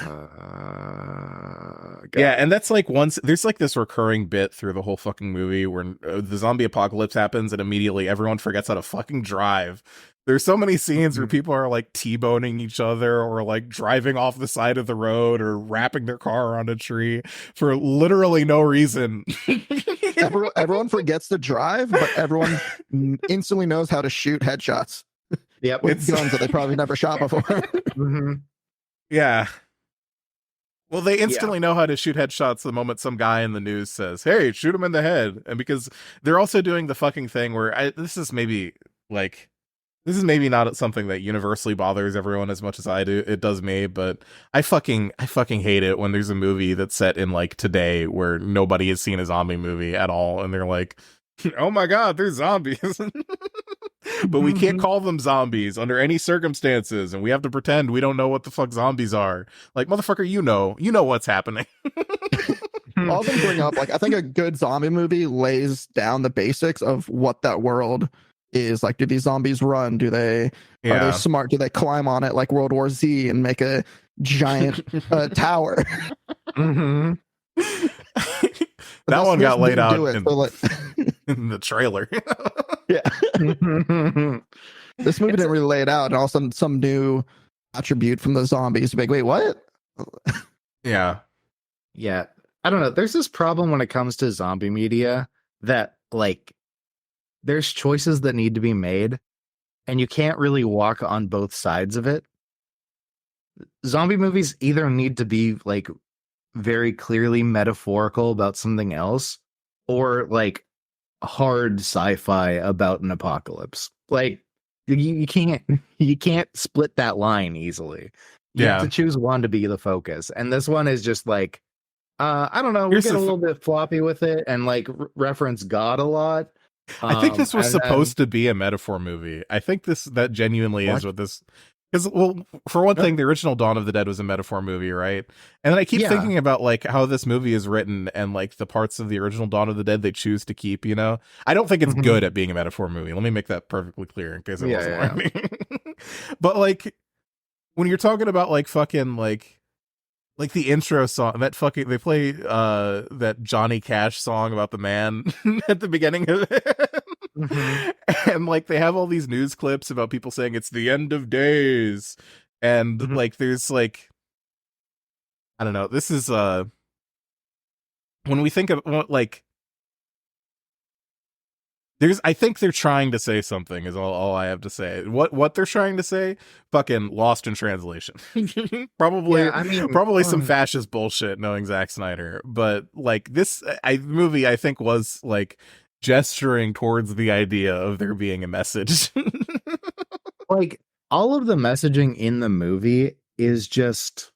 C: Yeah, and that's like there's like this recurring bit through the whole fucking movie where the zombie apocalypse happens and immediately everyone forgets how to fucking drive. There's so many scenes where people are like T-boning each other or like driving off the side of the road or wrapping their car around a tree for literally no reason.
D: Everyone forgets to drive, but everyone instantly knows how to shoot headshots.
B: Yep.
D: With guns that they probably never shot before.
B: Mm-hmm.
C: Yeah. Well, they instantly know how to shoot headshots the moment some guy in the news says, "Hey, shoot him in the head." And because they're also doing the fucking thing where this is maybe not something that universally bothers everyone as much as I do. It does me, but I fucking hate it when there's a movie that's set in like today where nobody has seen a zombie movie at all, and they're like, "Oh my God, there's zombies." But we can't call them zombies under any circumstances, and we have to pretend we don't know what the fuck zombies are. Like, motherfucker, you know what's happening.
D: All of them bring up, like, I think a good zombie movie lays down the basics of what that world is. Like, do these zombies run? Are they smart? Do they climb on it like World War Z and make a giant tower?
B: Mm-hmm.
C: That one got laid out in the trailer.
D: Yeah. This movie didn't really lay it out, and all of a sudden some new attribute from the zombies. Like, wait, what?
C: Yeah.
B: Yeah. I don't know. There's this problem when it comes to zombie media that, like, there's choices that need to be made, and you can't really walk on both sides of it. Zombie movies either need to be, like, very clearly metaphorical about something else, or, like, hard sci-fi about an apocalypse. Like, you can't split that line easily. You have to choose one to be the focus, and this one is just like, I don't know, we get a little bit floppy with it and like reference God a lot.
C: I think this was supposed to be a metaphor movie. I think that genuinely is what this. Because, well, for one thing, the original Dawn of the Dead was a metaphor movie, right? And then I keep thinking about like how this movie is written and like the parts of the original Dawn of the Dead they choose to keep. You know, I don't think it's good at being a metaphor movie. Let me make that perfectly clear in case it wasn't working. But like when you're talking about like fucking like the intro song, that fucking they play that Johnny Cash song about the man at the beginning of it. And like they have all these news clips about people saying it's the end of days, and like there's like, I don't know, this is when we think of like, I think they're trying to say something is all I have to say. What they're trying to say, fucking lost in translation. Probably some fascist bullshit knowing Zack Snyder, but like this movie I think was like gesturing towards the idea of there being a message.
B: Like all of the messaging in the movie is just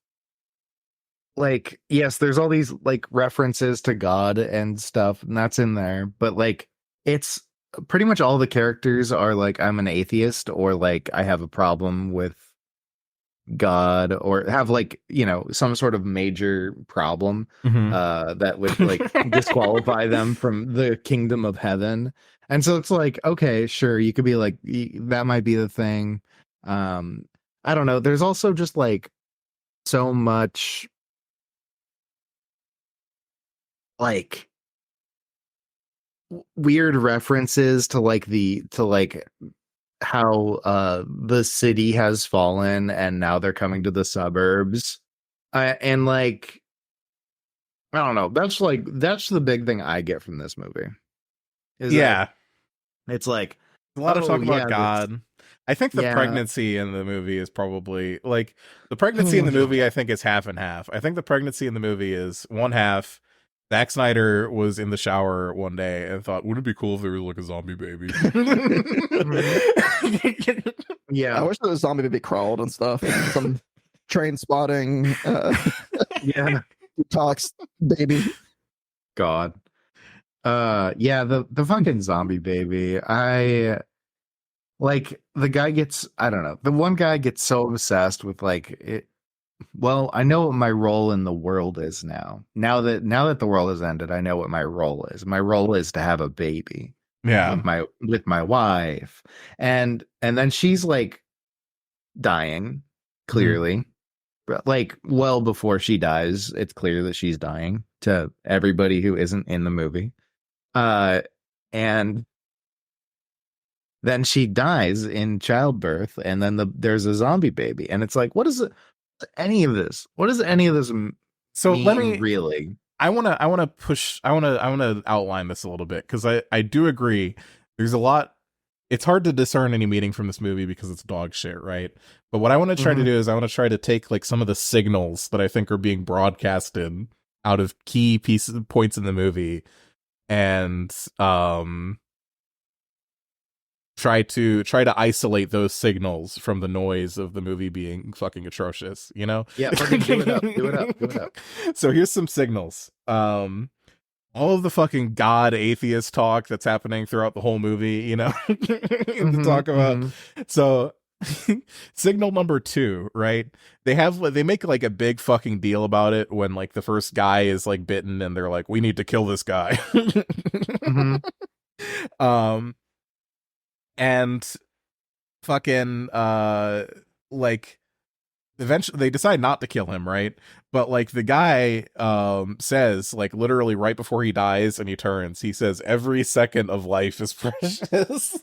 B: like, yes, there's all these like references to God and stuff, and that's in there, but like it's pretty much all the characters are like, I'm an atheist, or like I have a problem with God, or have like, you know, some sort of major problem that would like disqualify them from the kingdom of heaven. And so it's like, okay, sure, you could be like, that might be the thing. I don't know. There's also just like so much like weird references to like how the city has fallen and now they're coming to the suburbs, and like I don't know, that's the big thing I get from this movie is it's like
C: a lot of talk about God. I think the pregnancy in the movie is probably like the pregnancy in the movie I think is half and half. I think the pregnancy in the movie is one half Zack Snyder was in the shower one day and thought, wouldn't it be cool if there was like a zombie baby?
D: Yeah, I wish the zombie baby crawled and stuff. Some train spotting. Talks baby.
B: God. Yeah, the fucking zombie baby. I like the guy gets, I don't know. The one guy gets so obsessed with like it. Well, I know what my role in the world is now. Now that the world has ended, I know what my role is. My role is to have a baby.
C: Yeah.
B: With my wife. And then she's like dying, clearly. Like well before she dies, it's clear that she's dying to everybody who isn't in the movie. And then she dies in childbirth, and then there's a zombie baby, and it's like, what does any of this
C: so
B: mean,
C: let me
B: really?
C: I want to outline this a little bit, because I do agree there's a lot. It's hard to discern any meaning from this movie because it's dog shit, right? But what I want to try to do is I want to try to take like some of the signals that I think are being broadcasted out of key points in the movie, and try to isolate those signals from the noise of the movie being fucking atrocious, you know?
B: Yeah, fucking do it up.
C: So here's some signals. All of the fucking God atheist talk that's happening throughout the whole movie, you know, to talk about. So signal number 2, right? They make like a big fucking deal about it when like the first guy is like bitten and they're like, we need to kill this guy. And fucking like eventually they decide not to kill him, right? But like the guy says, like literally right before he dies and he turns, he says every second of life is precious.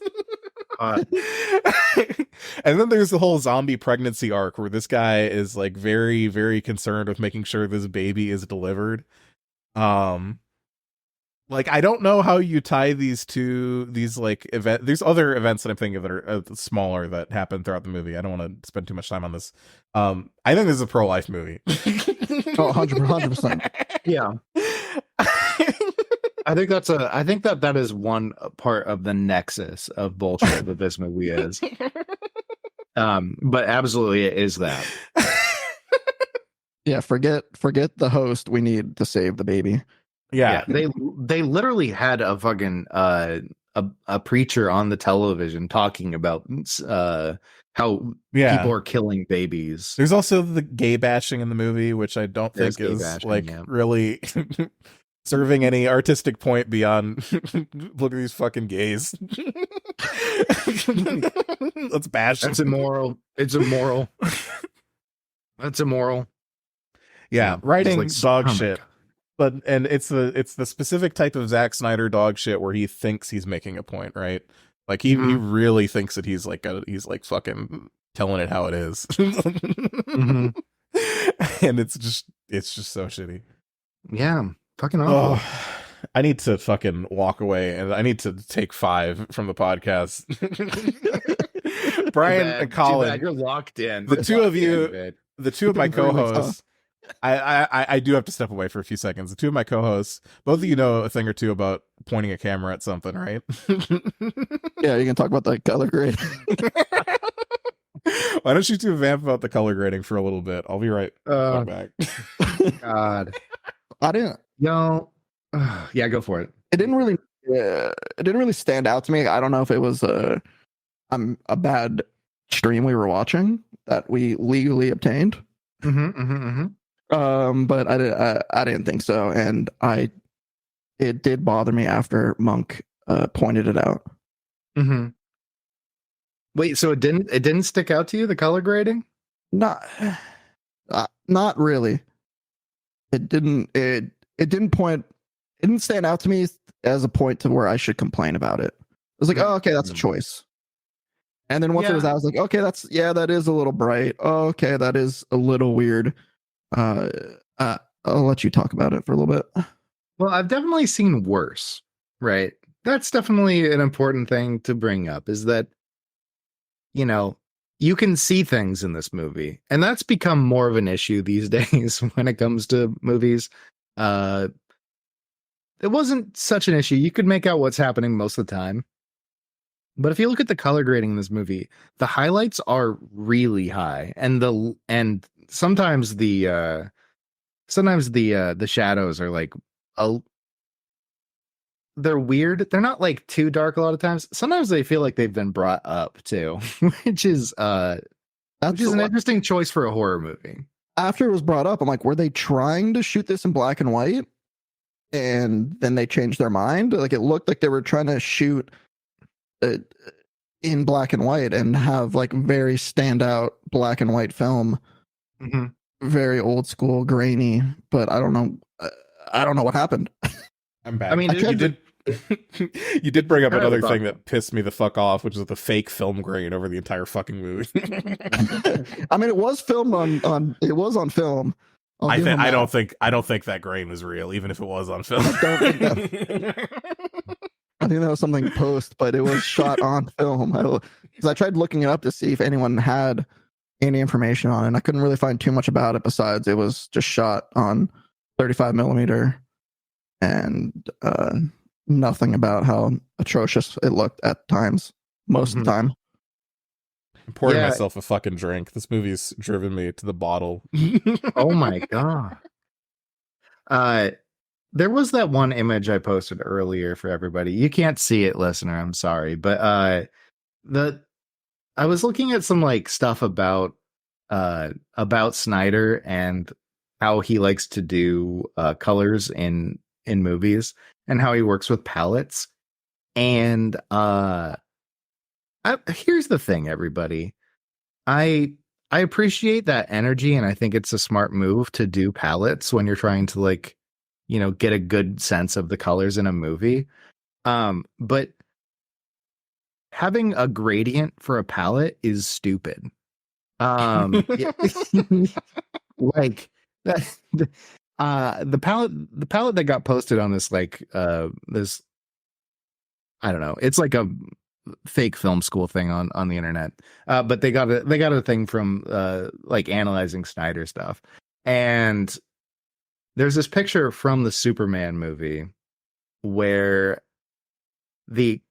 C: And then there's the whole zombie pregnancy arc where this guy is like very, very concerned with making sure this baby is delivered. Like, I don't know how you tie these like event. There's other events that I'm thinking of that are smaller that happen throughout the movie. I don't want to spend too much time on this. I think this is a pro-life movie.
D: 100%.
B: Yeah. I think that is one part of the nexus of bullshit that this movie is. But absolutely it is that.
D: Yeah, forget the host. We need to save the baby.
C: Yeah.
B: They literally had a fucking a preacher on the television talking about how people are killing babies.
C: There's also the gay bashing in the movie, which I don't think is really serving any artistic point beyond look at these fucking gays. Let's bash them.
B: That's immoral. It's immoral. That's immoral.
C: Yeah, writing
B: like,
C: dog shit. But it's the specific type of Zack Snyder dog shit where he thinks he's making a point, right? Like he really thinks that he's like fucking telling it how it is. And it's just so shitty.
B: Yeah. Fucking awful.
C: I need to fucking walk away, and I need to take 5 from the podcast. Brian and Collin,
B: you're locked in.
C: The two of you, the two of my co-hosts. I do have to step away for a few seconds. The two of my co-hosts, both of you know a thing or two about pointing a camera at something, right?
D: Yeah, you can talk about the color grade.
C: Why don't you two vamp about the color grading for a little bit? I'll be right back.
B: God,
D: I didn't.
B: Yo, yeah, go for it.
D: It didn't really stand out to me. I don't know if it was a bad stream we were watching that we legally obtained. But I didn't think so, and it did bother me after Monk pointed it out.
B: Wait, so it didn't stick out to you, the color grading?
D: Not really. It didn't stand out to me as a point to where I should complain about it. I was like, oh, okay, that's a choice. And then once it was out, I was like, okay, that is a little bright. Oh, okay, that is a little weird. I'll let you talk about it for a little bit.
B: Well, I've definitely seen worse, right? That's definitely an important thing to bring up, is that, you know, you can see things in this movie, and that's become more of an issue these days when it comes to movies. It wasn't such an issue. You could make out what's happening most of the time. But if you look at the color grading in this movie, the highlights are really high, and sometimes the shadows are like they're weird. They're not like too dark a lot of times. Sometimes they feel like they've been brought up too, which is an interesting choice for a horror movie.
D: After it was brought up, I'm like, were they trying to shoot this in black and white? And then they changed their mind? Like, it looked like they were trying to shoot in black and white and have like very standout black and white film. Very old school, grainy, but I don't know what happened.
C: I'm back. I mean, you did bring up another thing that pissed me the fuck off, which is the fake film grain over the entire fucking movie.
D: I mean, it was filmed on film.
C: I don't think that grain was real, even if it was on film.
D: I think that was something post, but it was shot on film. Because I tried looking it up to see if anyone had any information on it, and I couldn't really find too much about it besides it was just shot on 35 millimeter and nothing about how atrocious it looked at times, most of the time.
C: I'm pouring myself a fucking drink. This movie's driven me to the bottle.
B: Oh my God. There was that one image I posted earlier for everybody. You can't see it, listener. I'm sorry. But I was looking at some like stuff about Snyder and how he likes to do colors in movies and how he works with palettes. And here's the thing, everybody. I appreciate that energy, and I think it's a smart move to do palettes when you're trying to, like, you know, get a good sense of the colors in a movie. But having a gradient for a palette is stupid. Like that. The palette that got posted on this, like, this, I don't know, it's like a fake film school thing on the internet. But they got a thing from like analyzing Snyder stuff. And there's this picture from the Superman movie where the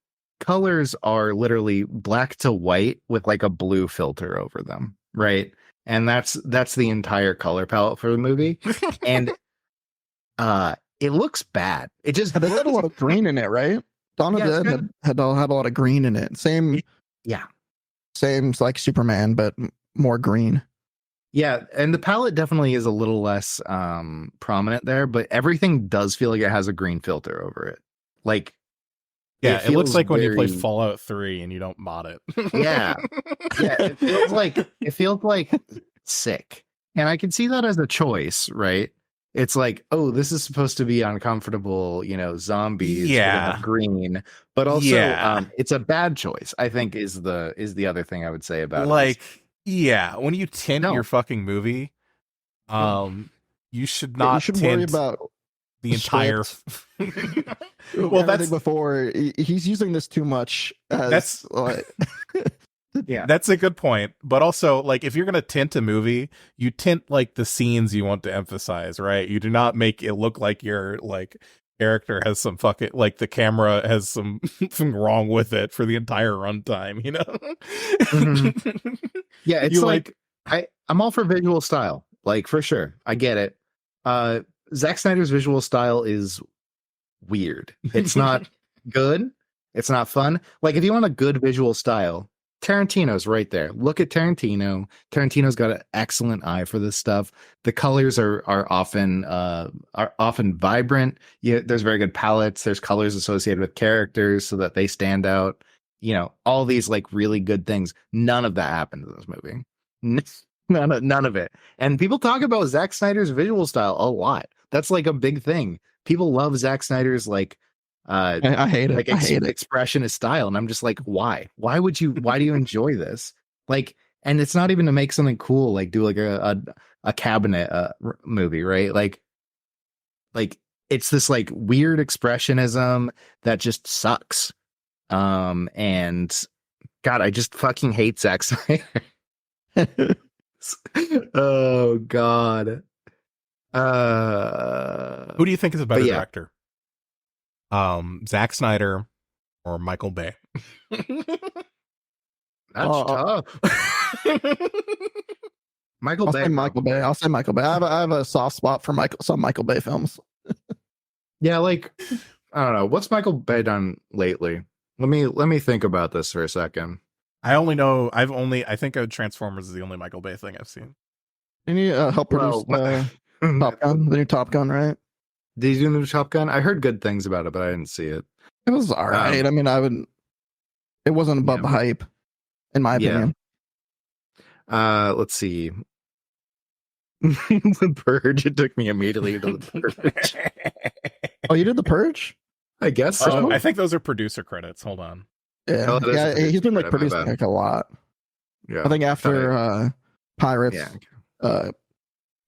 B: colors are literally black to white with like a blue filter over them, right? And that's the entire color palette for the movie. And it looks bad. It just
D: had a lot of green in it, right? Dawn of the Dead had a lot of green in it. Same like Superman, but more green.
B: Yeah, and the palette definitely is a little less prominent there, but everything does feel like it has a green filter over it. Like,
C: yeah, it looks like when you play Fallout 3 and you don't mod it.
B: Yeah, it feels like sick, and I can see that as a choice, right? It's like, oh, this is supposed to be uncomfortable, you know, zombies.
C: Yeah,
B: green, but also it's a bad choice, I think, is the other thing I would say about
C: like.
B: it.
C: Yeah, when you tint your fucking movie, you should not.
D: You should worry about
C: the entire.
D: Well, that's before he's using this too much. That's like,
C: yeah, that's a good point. But also, like, if you're gonna tint a movie, you tint like the scenes you want to emphasize, right? You do not make it look like your like character has some fucking like the camera has something wrong with it for the entire runtime, you know?
B: Mm-hmm. Yeah, it's like I'm all for visual style, like for sure. I get it. Zack Snyder's visual style is weird. It's not good. It's not fun. Like if you want a good visual style, Tarantino's right there. Look at Tarantino. Tarantino's got an excellent eye for this stuff. The colors are often vibrant. Yeah, there's very good palettes. There's colors associated with characters so that they stand out. You know, all these like really good things. None of that happened in this movie. None of it. And people talk about Zack Snyder's visual style a lot. That's like a big thing. People love Zack Snyder's like
D: I hate it.
B: Like expressionist style, and I'm just like, why? Why do you enjoy this? Like, and it's not even to make something cool, like do like a cabinet movie, right? Like it's this like weird expressionism that just sucks. And God, I just fucking hate Zack Snyder. Oh God.
C: Who do you think is a better director? Zack Snyder or Michael Bay?
B: That's tough. Michael Bay.
D: I'll say Michael Bay. I have a soft spot for some Michael Bay films.
B: Yeah, like I don't know. What's Michael Bay done lately? Let me think about this for a second.
C: I think Transformers is the only Michael Bay thing I've seen.
D: Didn't you help produce Top Gun, the new Top Gun, right?
B: Did you do the new Top Gun? I heard good things about it, but I didn't see it.
D: It was all right. I mean, it wasn't above the hype, in my opinion.
B: Let's see. The Purge. It took me immediately to the Purge.
D: Oh, you did the Purge?
B: I guess so.
C: I think those are producer credits. Hold on.
D: Yeah, he's been like producing like a lot.
B: Yeah,
D: I think after Pirates,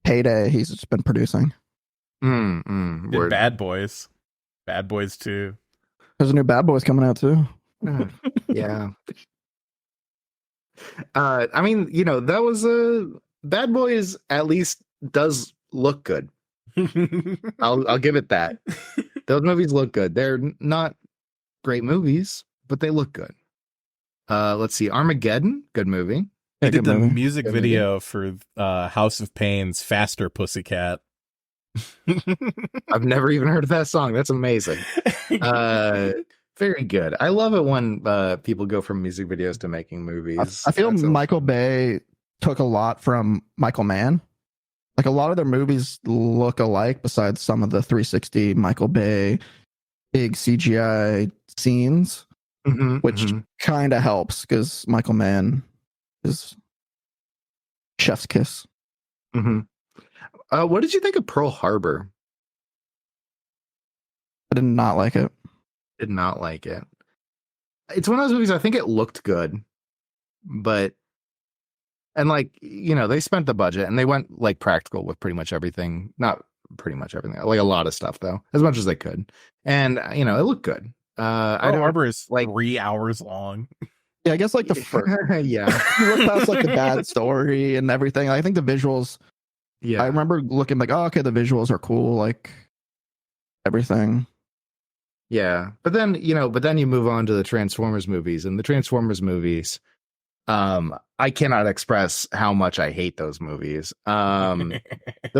D: Payday, he's just been producing.
C: Did Bad Boys 2.
D: There's a new Bad Boys coming out too.
B: Yeah. I mean, you know, that was Bad Boys at least does look good. I'll give it that. Those movies look good. They're not great movies, but they look good. Let's see. Armageddon, good movie.
C: He did the music video for House of Pain's Faster Pussycat.
B: I've never even heard of that song. That's amazing. Very good. I love it when people go from music videos to making movies.
D: I feel Michael Bay took a lot from Michael Mann. Like a lot of their movies look alike, besides some of the 360 Michael Bay big CGI scenes, which kind of helps because Michael Mann is chef's kiss.
B: What did you think of Pearl Harbor?
D: I did not like it.
B: Did not like it. It's one of those movies. I think it looked good, and like, you know, they spent the budget and they went like practical with pretty much everything. Not pretty much everything, like a lot of stuff though, as much as they could. And you know, it looked good.
C: Pearl Harbor is like 3 hours long.
D: Yeah, I guess like the first.
B: Yeah,
D: you look past like the bad story and everything. I think the visuals. Yeah, I remember looking like, oh, okay, the visuals are cool, like everything.
B: Yeah, but then you move on to the Transformers movies, and the Transformers movies, I cannot express how much I hate those movies. The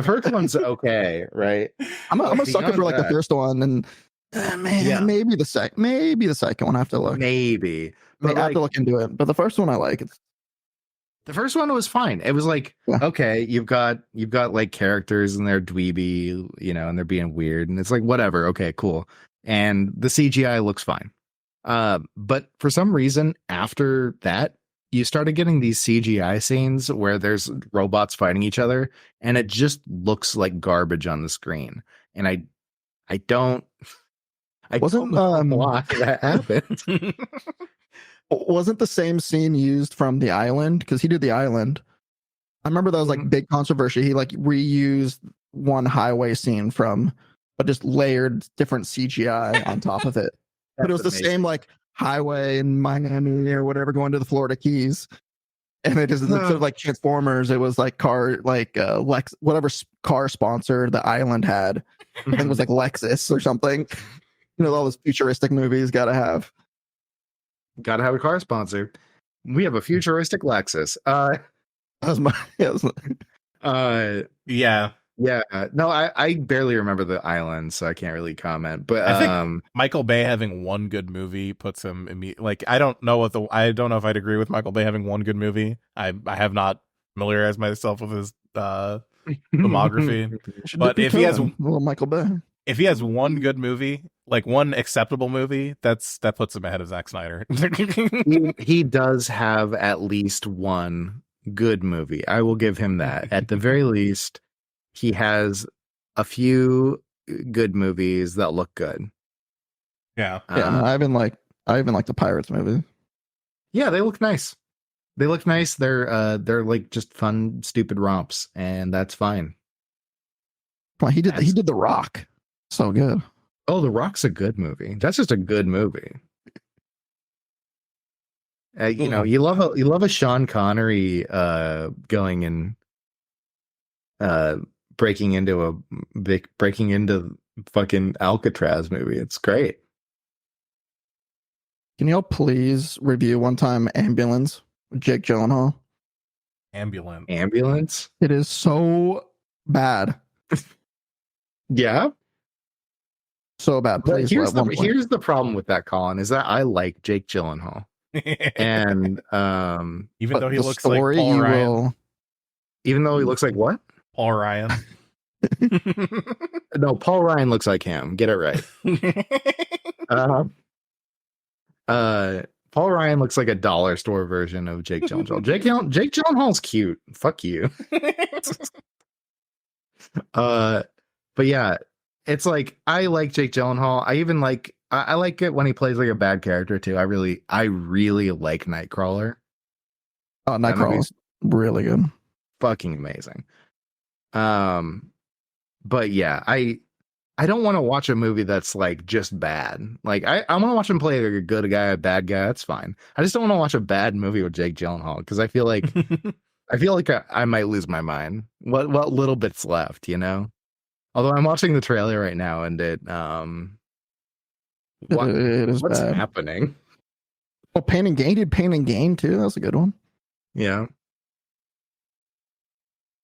B: first one's okay, right?
D: I'm a sucker for like the first one, and maybe the second one I have to look.
B: Maybe,
D: but I have to look into it. But the first one I like.
B: The first one was fine. It was like, okay, you've got like characters and they're dweeby, you know, and they're being weird, and it's like whatever, okay, cool. And the CGI looks fine. But for some reason, after that, you started getting these CGI scenes where there's robots fighting each other, and it just looks like garbage on the screen. And I don't know why that happened.
D: Wasn't the same scene used from The Island? Because he did The Island. I remember that was like big controversy. He like reused one highway scene from but just layered different CGI on top of it. But it was the same like highway in Miami or whatever going to the Florida Keys. And it just instead of like Transformers, it was like Lex, whatever car sponsor the island had. I think it was like Lexus or something. You know, all those futuristic movies gotta have
B: a car sponsor. We have a futuristic Lexus.
D: That was my
B: Yeah. No, I barely remember the island, so I can't really comment. But
C: I think Michael Bay having one good movie puts him like I don't know if I'd agree with Michael Bay having one good movie. I have not familiarized myself with his filmography. But if he has
D: Michael Bay,
C: if he has one good movie, like one acceptable movie, that puts him ahead of Zack Snyder.
B: he does have at least one good movie. I will give him that. At the very least, he has a few good movies that look good.
C: Yeah.
D: I even like the Pirates movie.
B: Yeah, they look nice. They're like just fun, stupid romps, and that's fine.
D: Well, he did The Rock. So good.
B: Oh, The Rock's a good movie. That's just a good movie. You know, you love a Sean Connery going and breaking into fucking Alcatraz movie. It's great.
D: Can y'all please review one time Ambulance with Jake Gyllenhaal?
B: Ambulance?
D: It is so bad.
B: Yeah.
D: So bad.
B: But here's the problem with that, Collin, is that I like Jake Gyllenhaal. And
C: even though he looks like Paul Ryan.
B: Even though he looks like what?
C: Paul Ryan.
B: No, Paul Ryan looks like him. Get it right. Paul Ryan looks like a dollar store version of Jake Gyllenhaal. Jake Gyllenhaal's cute. Fuck you. But yeah, it's like I like Jake Gyllenhaal. I even like I like it when he plays like a bad character too. I really like Nightcrawler.
D: Oh, Nightcrawler's really good.
B: Fucking amazing. But yeah, I don't want to watch a movie that's like just bad. Like I want to watch him play like a good guy, a bad guy. That's fine. I just don't want to watch a bad movie with Jake Gyllenhaal because I feel like I might lose my mind. What little bits left, you know? Although I'm watching the trailer right now and it what's
D: bad.
B: happening?
D: Oh, Pain and Gain did Pain and Gain too. That's a good one.
B: Yeah.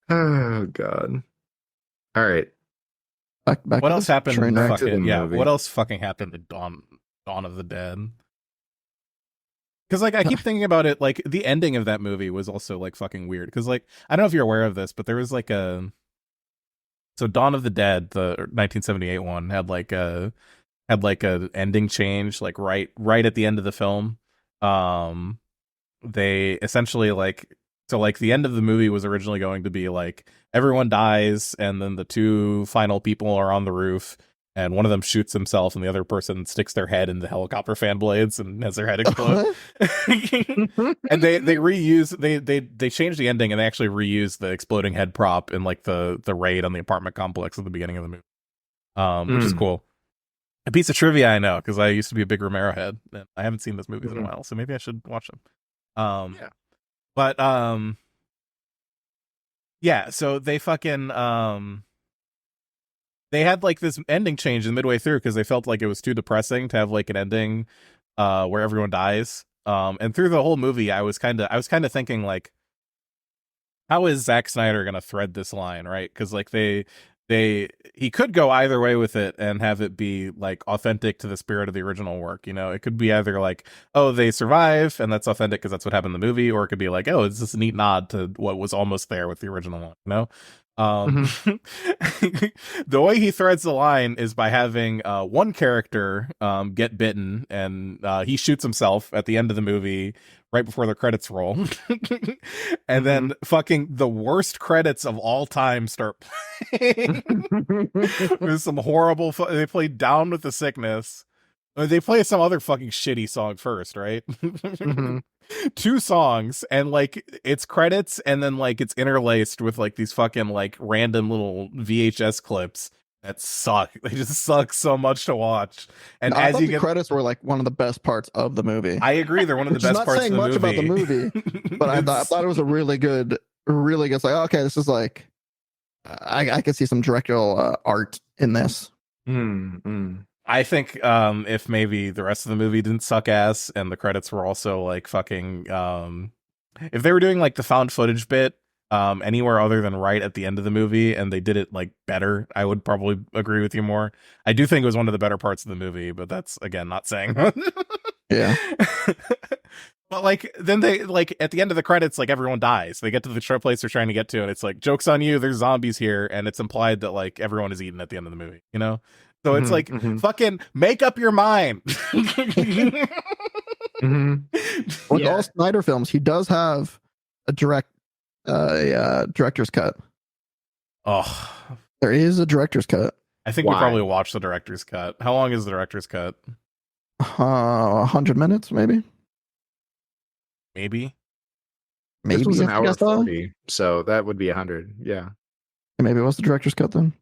B: Oh God. All right.
D: Back
C: what else happened?
B: Movie.
C: What else fucking happened to Dawn of the Dead? Because like I keep thinking about it, like the ending of that movie was also like fucking weird. Because like I don't know if you're aware of this, but there was like so Dawn of the Dead, the 1978 one, had like a ending change, like right at the end of the film. They essentially like. So like the end of the movie was originally going to be like everyone dies and then the two final people are on the roof and one of them shoots himself and the other person sticks their head in the helicopter fan blades and has their head explode. And they changed the ending and they actually reused the exploding head prop in like the raid on the apartment complex at the beginning of the movie. Which is cool. A piece of trivia I know because I used to be a big Romero head and I haven't seen those movies in a while, so maybe I should watch them. Yeah. But yeah, so they fucking they had like this ending change in midway through because they felt like it was too depressing to have like an ending where everyone dies. And through the whole movie I was kind of thinking like, how is Zack Snyder gonna thread this line, right? Because like he could go either way with it and have it be like authentic to the spirit of the original work. You know, it could be either like, oh, they survive and that's authentic because that's what happened in the movie, or it could be like, oh, it's just a neat nod to what was almost there with the original one. You know, the way he threads the line is by having one character get bitten and he shoots himself at the end of the movie right before the credits roll. And then fucking the worst credits of all time start playing. There's some horrible they play Down with the Sickness. They play some other fucking shitty song first, right? 2 songs, and like it's credits and then like it's interlaced with like these fucking like random little VHS clips that suck. They just suck so much to watch. And
D: No, I
C: as
D: thought
C: you
D: the
C: get,
D: credits were like one of the best parts of the movie.
C: I agree, they're one of the
D: Which is
C: best
D: not
C: parts
D: saying
C: of the
D: much
C: movie.
D: about the movie, but I thought it was a really good. It's like, okay, this is like, I could see some directorial art in this.
C: I think if maybe the rest of the movie didn't suck ass and the credits were also like fucking if they were doing like the found footage bit anywhere other than right at the end of the movie and they did it like better, I would probably agree with you more. I do think it was one of the better parts of the movie, but that's again not saying.
D: Yeah.
C: But like then they like at the end of the credits, like everyone dies. They get to the place they're trying to get to, and it's like, joke's on you, there's zombies here, and it's implied that like everyone is eaten at the end of the movie, you know? So it's like fucking make up your mind.
D: With all Snyder films, he does have a director's cut.
C: Oh,
D: There is a director's cut.
C: I think we probably watched the director's cut. How long is the director's cut?
D: 100 minutes, maybe.
C: Maybe.
B: This was
D: I
B: an
D: think I
B: hour
D: saw.
B: 40, so that would be 100. Yeah.
D: Maybe it was the director's cut then.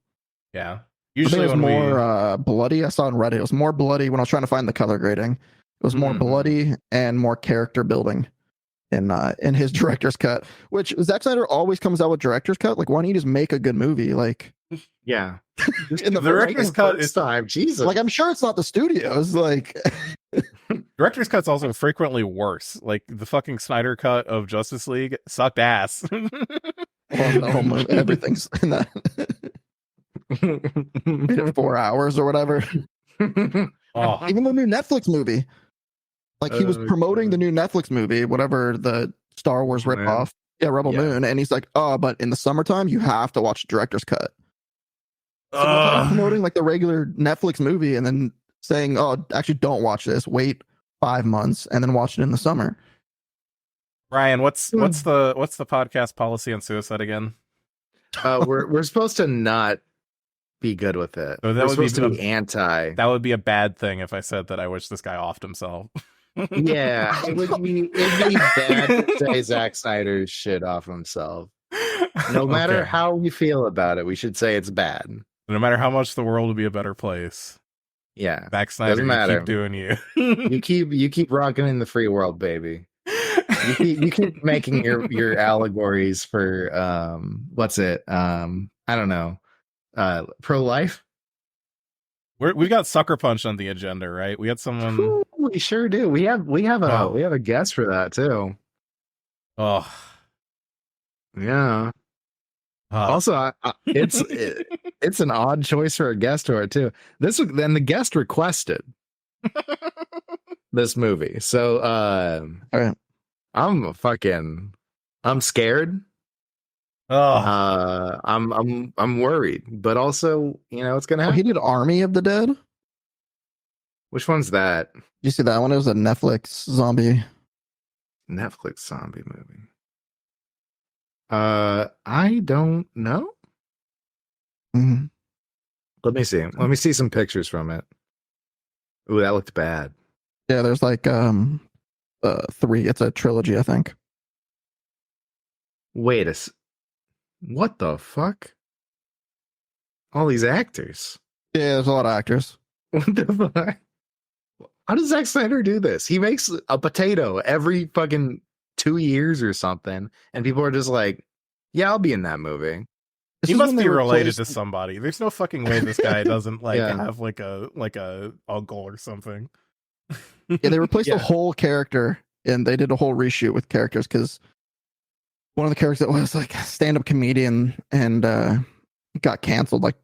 C: Yeah.
D: I think
C: Usually
D: it was
C: when
D: more bloody. I saw on Reddit. It was more bloody when I was trying to find the color grading. It was more bloody and more character building in his director's cut. Which Zack Snyder always comes out with director's cut. Like, why don't you just make a good movie? Like,
B: Yeah.
C: in the director's cut is
B: time. Jesus.
D: like I'm sure it's not the studios. Like,
C: director's cut's also frequently worse. Like the fucking Snyder cut of Justice League sucked ass.
D: well, the whole movie, everything's in that 4 hours or whatever.
C: Oh,
D: Even the new Netflix movie. Like, he was promoting the new Netflix movie, whatever the Star Wars
B: Rebel
D: ripoff. Yeah, Rebel Moon. And he's like, oh, but in the summertime, you have to watch the director's cut. So promoting like the regular Netflix movie and then saying, oh, actually don't watch this. Wait 5 months and then watch it in the summer.
C: Ryan, what's the podcast policy on suicide again?
B: We're supposed to not be good with it.
C: So that
B: we're
C: would
B: supposed
C: be
B: to be anti.
C: That would be a bad thing if I said that I wish this guy offed himself.
B: Yeah, it'd be bad to say Zack Snyder's shit off himself. No matter how we feel about it, we should say it's bad.
C: No matter how much the world would be a better place.
B: Yeah,
C: Zack Snyder,
B: doesn't matter.
C: You keep doing you.
B: you keep rocking in the free world, baby. You keep making your allegories for what's it? I don't know. Pro-life.
C: We've got Sucker Punch on the agenda, right? We had someone.
B: Ooh, we sure do. We have a guest for that too.
C: Oh,
B: yeah. Also, it's an odd choice for a guest for it too. Then the guest requested this movie, so I'm scared. I'm worried, but also, it's gonna happen.
D: He did Army of the Dead.
B: Which one's that?
D: You see that one? It was a Netflix zombie
B: movie. I don't know.
D: Mm-hmm.
B: Let me see. Let me see some pictures from it. Ooh, that looked bad.
D: Yeah, there's like 3. It's a trilogy, I think.
B: Wait what the fuck? All these actors.
D: Yeah, there's a lot of actors.
B: What the fuck? How does Zack Snyder do this? He makes a potato every fucking 2 years or something, and people are just like, "Yeah, I'll be in that movie."
C: He must be related to somebody. There's no fucking way this guy doesn't have like a uncle or something.
D: Yeah, they replaced the whole character, and they did a whole reshoot with characters because one of the characters that was like a stand-up comedian and got canceled, like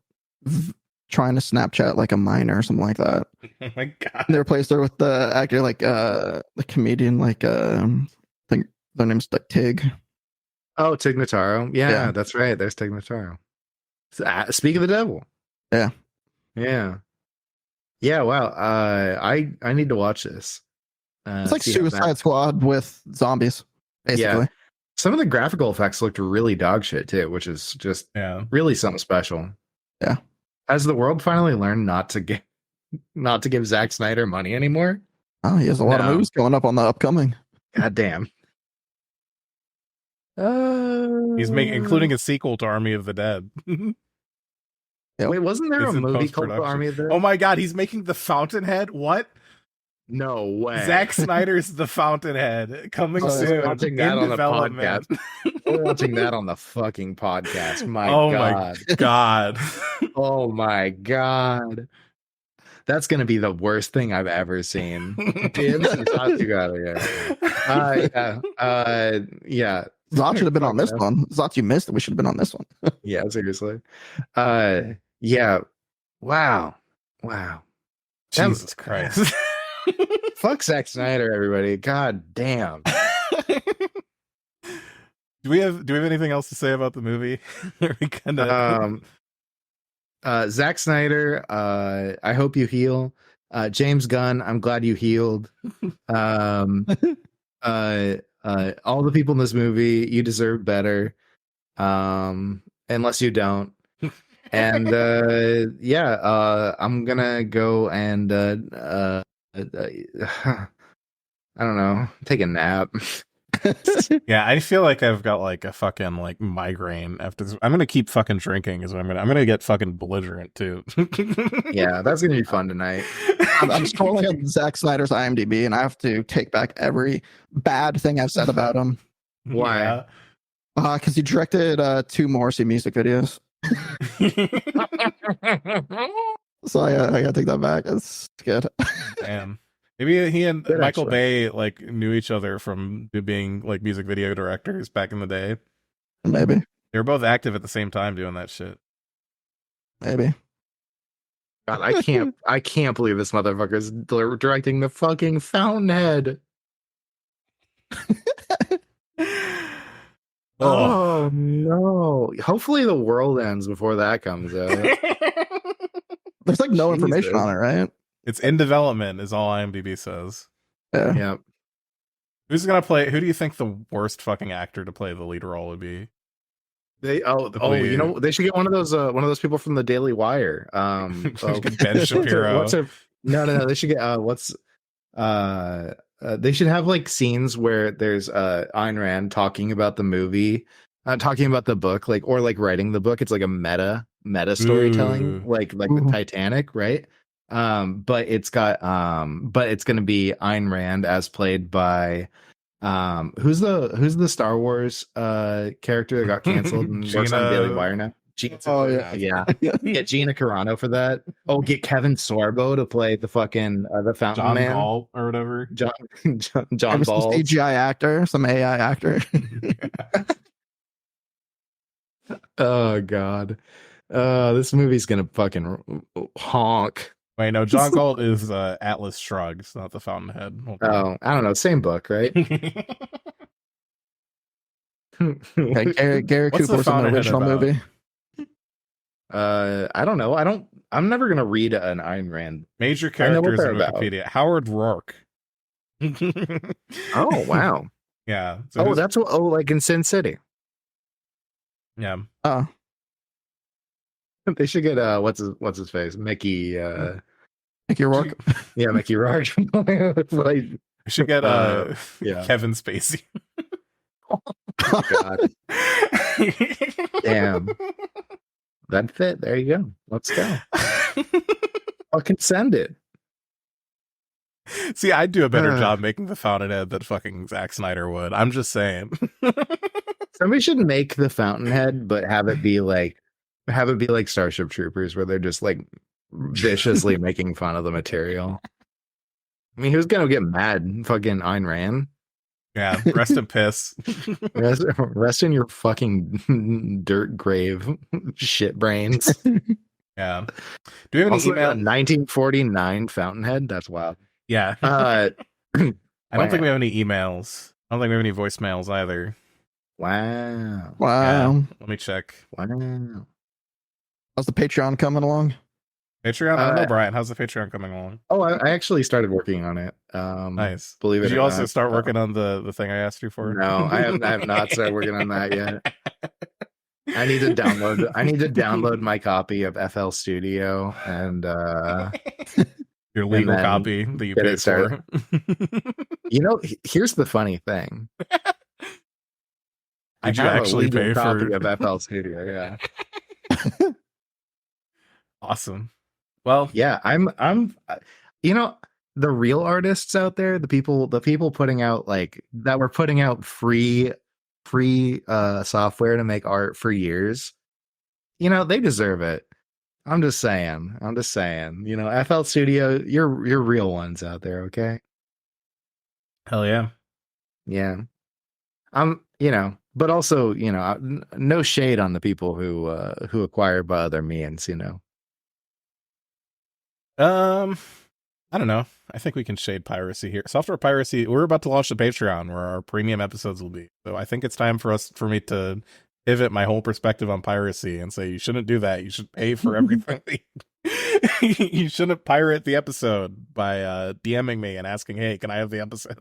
D: trying to Snapchat like a minor or something like that.
C: Oh my god!
D: And they replaced her with the actor, like the comedian, like I think their name's like Tig.
B: Oh, Tig Notaro. Yeah, that's right. There's Tig Notaro. Speak of the devil.
D: Yeah.
B: Wow. I need to watch this.
D: It's like Suicide Squad with zombies, basically.
B: Yeah. Some of the graphical effects looked really dog shit too, which is just really something special.
D: Yeah.
B: Has the world finally learned not to give Zack Snyder money anymore?
D: Oh, he has a lot of movies going up on the upcoming.
B: God damn.
C: He's including a sequel to Army of the Dead.
D: Yep.
B: Wait, wasn't there
C: It's
B: a
C: in
B: movie called The
C: post-production.
B: Army of the?
C: Oh my god, he's making the Fountainhead. What?
B: No way.
C: Zack Snyder's The Fountainhead coming
B: Oh,
C: soon.
B: we're watching that
C: in
B: on the
C: development.
B: We're watching that on the fucking podcast. My
C: Oh
B: God.
C: my god.
B: Oh my God. That's gonna be the worst thing I've ever seen. Dibs, you thought you got it. Yeah.
D: Zot should have been on this one. Zot, you missed it. We should have been on this one.
B: Yeah, seriously. Yeah. Wow.
C: Jesus Christ.
B: Fuck Zack Snyder, everybody. God damn.
C: Do we have anything else to say about the movie? Are we kinda...
B: Zack Snyder, I hope you heal. James Gunn, I'm glad you healed. All the people in this movie, you deserve better. Unless you don't. And I'm gonna go and I don't know, take a nap.
C: Yeah, I feel like I've got like a fucking like migraine after this. I'm gonna keep fucking drinking. I'm gonna get fucking belligerent too.
B: Yeah, that's gonna be fun tonight.
D: I'm scrolling on Zack Snyder's IMDb, and I have to take back every bad thing I've said about him.
B: Why?
D: Because he directed 2 Morrissey music videos. So I gotta take that back. It's good.
C: Damn. Maybe he and
B: Good,
C: Michael
B: actually.
C: Bay like knew each other from being like music video directors back in the day.
D: Maybe.
C: They were both active at the same time doing that shit.
D: Maybe.
B: God, I can't believe this motherfucker's directing the fucking Fountainhead. Oh no! Hopefully the world ends before that comes out.
D: There's like no
B: Jesus.
D: information on it, right?
C: It's in development, is all IMDb says.
D: Yeah.
B: Yeah.
C: Who's gonna play? Who do you think the worst fucking actor to play the lead role would be?
B: They you know, they should get one of those people from the Daily Wire.
C: Ben Shapiro.
B: No, they should get they should have like scenes where there's Ayn Rand talking about the movie, talking about the book, like, or like writing the book. It's like a meta storytelling, like the Titanic, right? But it's got but it's gonna be Ayn Rand as played by who's the Star Wars character that got canceled and works on Daily Wire now? Gina Gina Carano for that. Oh, get Kevin Sorbo to play the fucking the Fountain
C: John
B: Man
C: Ball or whatever.
B: John
D: Ever some
B: Ball.
D: CGI actor, some AI actor.
B: Oh God, this movie's gonna fucking honk.
C: Wait, no, John Galt is Atlas Shrugged, not the Fountainhead.
B: Oh, I don't know, same book, right?
D: Okay, Gary
C: What's the
D: Cooper's in the
C: Fountainhead
D: original
C: about?
D: movie.
B: I don't know. I'm never gonna read an Ayn Rand.
C: Major
B: I know what
C: characters
B: they're
C: in
B: about.
C: Wikipedia. Howard Rourke.
B: Oh wow.
C: Yeah. So
B: That's what. Oh, like in Sin City.
C: yeah.
D: Oh,
B: They should get what's his face, Mickey.
D: Mickey Rourke.
B: Yeah, Mickey Rourke. Like,
C: We should get
B: yeah.
C: Kevin Spacey.
B: oh God, damn. That fit. There you go. Let's go. Fucking send it.
C: See, I'd do a better job making the Fountainhead than fucking Zack Snyder would. I'm just saying.
B: Somebody should make the Fountainhead, but have it be like Starship Troopers, where they're just like viciously making fun of the material. I mean, who's gonna get mad? Fucking Ayn Rand.
C: Yeah, rest in piss.
B: Rest in your fucking dirt grave, shit brains.
C: Yeah. Do we have any
B: Also,
C: email?
B: 1949 Fountainhead. That's wild.
C: Yeah.
B: Uh,
C: I don't think we have any emails. I don't think we have any voicemails either.
B: wow.
D: Wow.
C: Yeah, let me check.
B: Wow.
D: How's the Patreon coming along?
C: Patreon? I don't know, Brian. How's the Patreon coming along?
B: Oh, I actually started working on it.
C: Nice.
B: Believe it
C: Did
B: or
C: you also
B: not.
C: start working on the thing I asked you for?
B: No, I have not started working on that yet. I need to download my copy of FL Studio and
C: Your legal
B: then
C: copy that you
B: get
C: paid
B: it started. You know, here's the funny thing.
C: Did you
B: have a
C: actually
B: legal
C: pay
B: copy
C: for
B: of FL Studio? Yeah.
C: Awesome. Well,
B: yeah, I'm you know, the real artists out there, the people putting out like that were putting out free software to make art for years, you know, they deserve it. I'm just saying, you know, FL Studio, you're real ones out there, okay?
C: hell yeah.
B: Yeah. You know, but also, you know, no shade on the people who acquire by other means, you know.
C: I don't know. I think we can shade piracy here. Software piracy. We're about to launch the Patreon where our premium episodes will be. So I think it's time for me to pivot my whole perspective on piracy and say you shouldn't do that. You should pay for everything. You shouldn't pirate the episode by DMing me and asking, "Hey, can I have the episode?"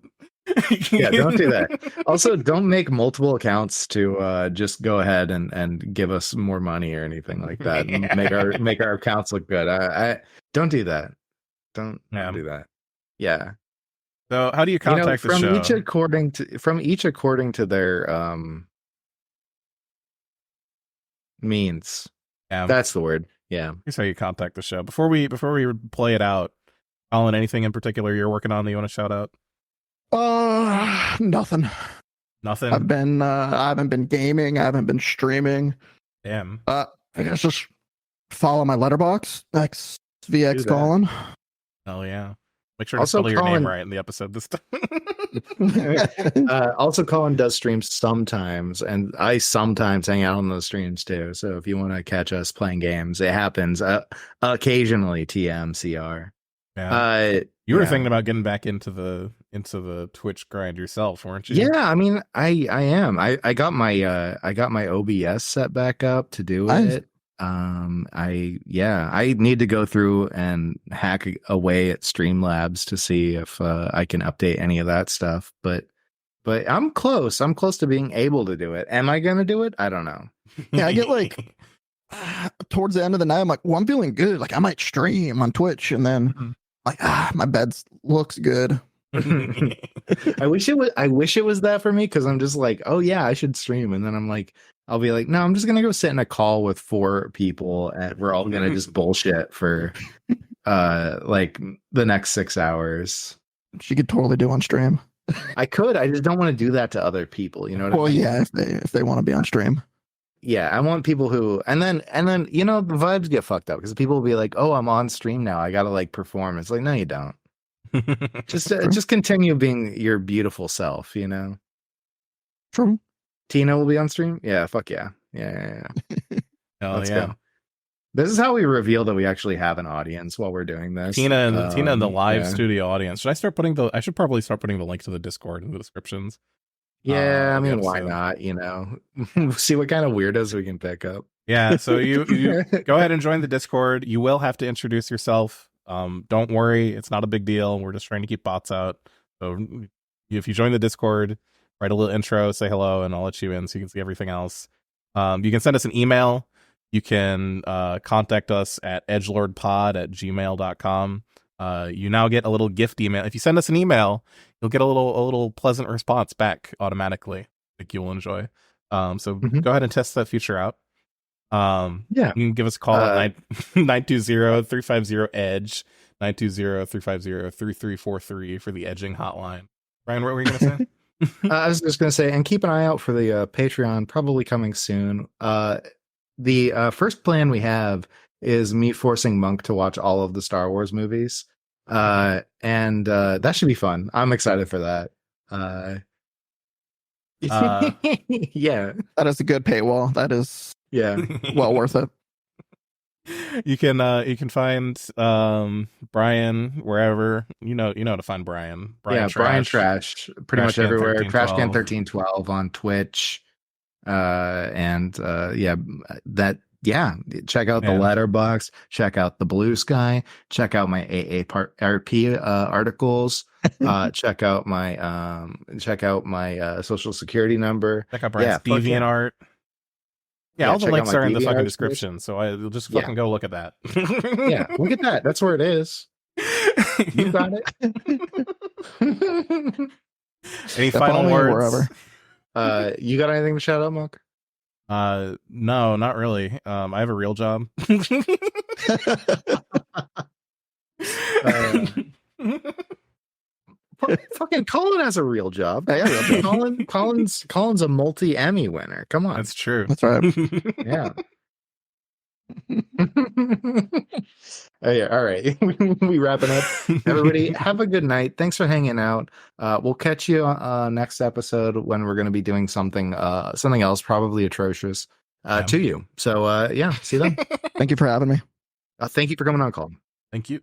B: Yeah, don't do that. Also, don't make multiple accounts to just go ahead and give us more money or anything like that. Yeah. Make our accounts look good. I don't do that. Don't do that. Yeah.
C: So how do you contact the show?
B: From each according to their means. Yeah. That's the word. Yeah.
C: Here's how you contact the show. Before we play it out, Collin, anything in particular you're working on that you want to shout out?
D: Nothing.
C: Nothing.
D: I haven't been gaming. I haven't been streaming.
C: Damn.
D: I guess just follow my letterbox. XVXCollin.
C: Oh yeah. Make sure to spell your name right in the episode this time.
B: Also, Collin does streams sometimes, and I sometimes hang out on those streams too. So if you want to catch us playing games, it happens occasionally. TMCR.
C: Yeah. You were thinking about getting back into the Twitch grind yourself, weren't you?
B: Yeah, I mean, I am. I got my OBS set back up to do it. I need to go through and hack away at Streamlabs to see if I can update any of that stuff. But I'm close. I'm close to being able to do it. Am I gonna do it? I don't know.
D: Yeah, I get like towards the end of the night, I'm like, well, I'm feeling good. Like I might stream on Twitch, and then like my bed looks good.
B: I wish it was that for me, because I'm just like, oh yeah, I should stream, and then I'm like, I'll be like, no, I'm just gonna go sit in a call with 4 people, and we're all gonna just bullshit for like the next 6 hours.
D: She could totally do on stream.
B: I could. I just don't want to do that to other people. You know what I mean?
D: Yeah, if they want to be on stream.
B: Yeah, I want people who, and then you know, the vibes get fucked up because people will be like, oh, I'm on stream now, I gotta like perform. It's like, no, you don't. Just continue being your beautiful self, you know.
D: True.
B: Tina will be on stream. Yeah, fuck yeah. Yeah.
C: Let's go.
B: This is how we reveal that we actually have an audience while we're doing this.
C: Tina and the live studio audience. Should I should probably start putting the link to the Discord in the descriptions.
B: Yeah, I mean, why not? You know, see what kind of weirdos we can pick up.
C: Yeah, so you go ahead and join the Discord. You will have to introduce yourself. Don't worry, it's not a big deal. We're just trying to keep bots out. So if you join the Discord, write a little intro, say hello, and I'll let you in so you can see everything else. You can send us an email. You can contact us at edgelordpod@gmail.com. You now get a little gift email. If you send us an email, you'll get a little pleasant response back automatically. I think you will enjoy. So go ahead and test that feature out. You can give us a call at 920-350-EDGE, 920-350-3343 for the edging hotline. Brian, what were you going to say?
B: I was just going to say, and keep an eye out for the Patreon, probably coming soon. The first plan we have is me forcing Monk to watch all of the Star Wars movies. And that should be fun. I'm excited for that. Yeah.
D: That is a good paywall. That is well worth it.
C: You can find Brian wherever you know to find Brian.
B: Briantrash pretty much everywhere. Trashcan1312 on Twitch. Check out the Letterbox, check out the Blue Sky, check out my AARP articles, check out my social security number,
C: check out Brian's DeviantArt. Yeah, all the links are in the fucking description, so you'll just fucking go look at that.
B: Yeah, look at that. That's where it is. You got it.
C: Any final words?
B: You got anything to shout out, Monk?
C: No, not really. I have a real job.
B: Fucking Collin has a real job. Collin's a multi-Emmy winner. Come on.
C: That's true.
D: That's right.
B: Yeah. Oh, yeah. All right. We wrapping up. Everybody, have a good night. Thanks for hanging out. We'll catch you next episode when we're going to be doing something else, probably atrocious to you. So, yeah, see you then.
D: Thank you for having me.
B: Thank you for coming on, Collin.
C: Thank you.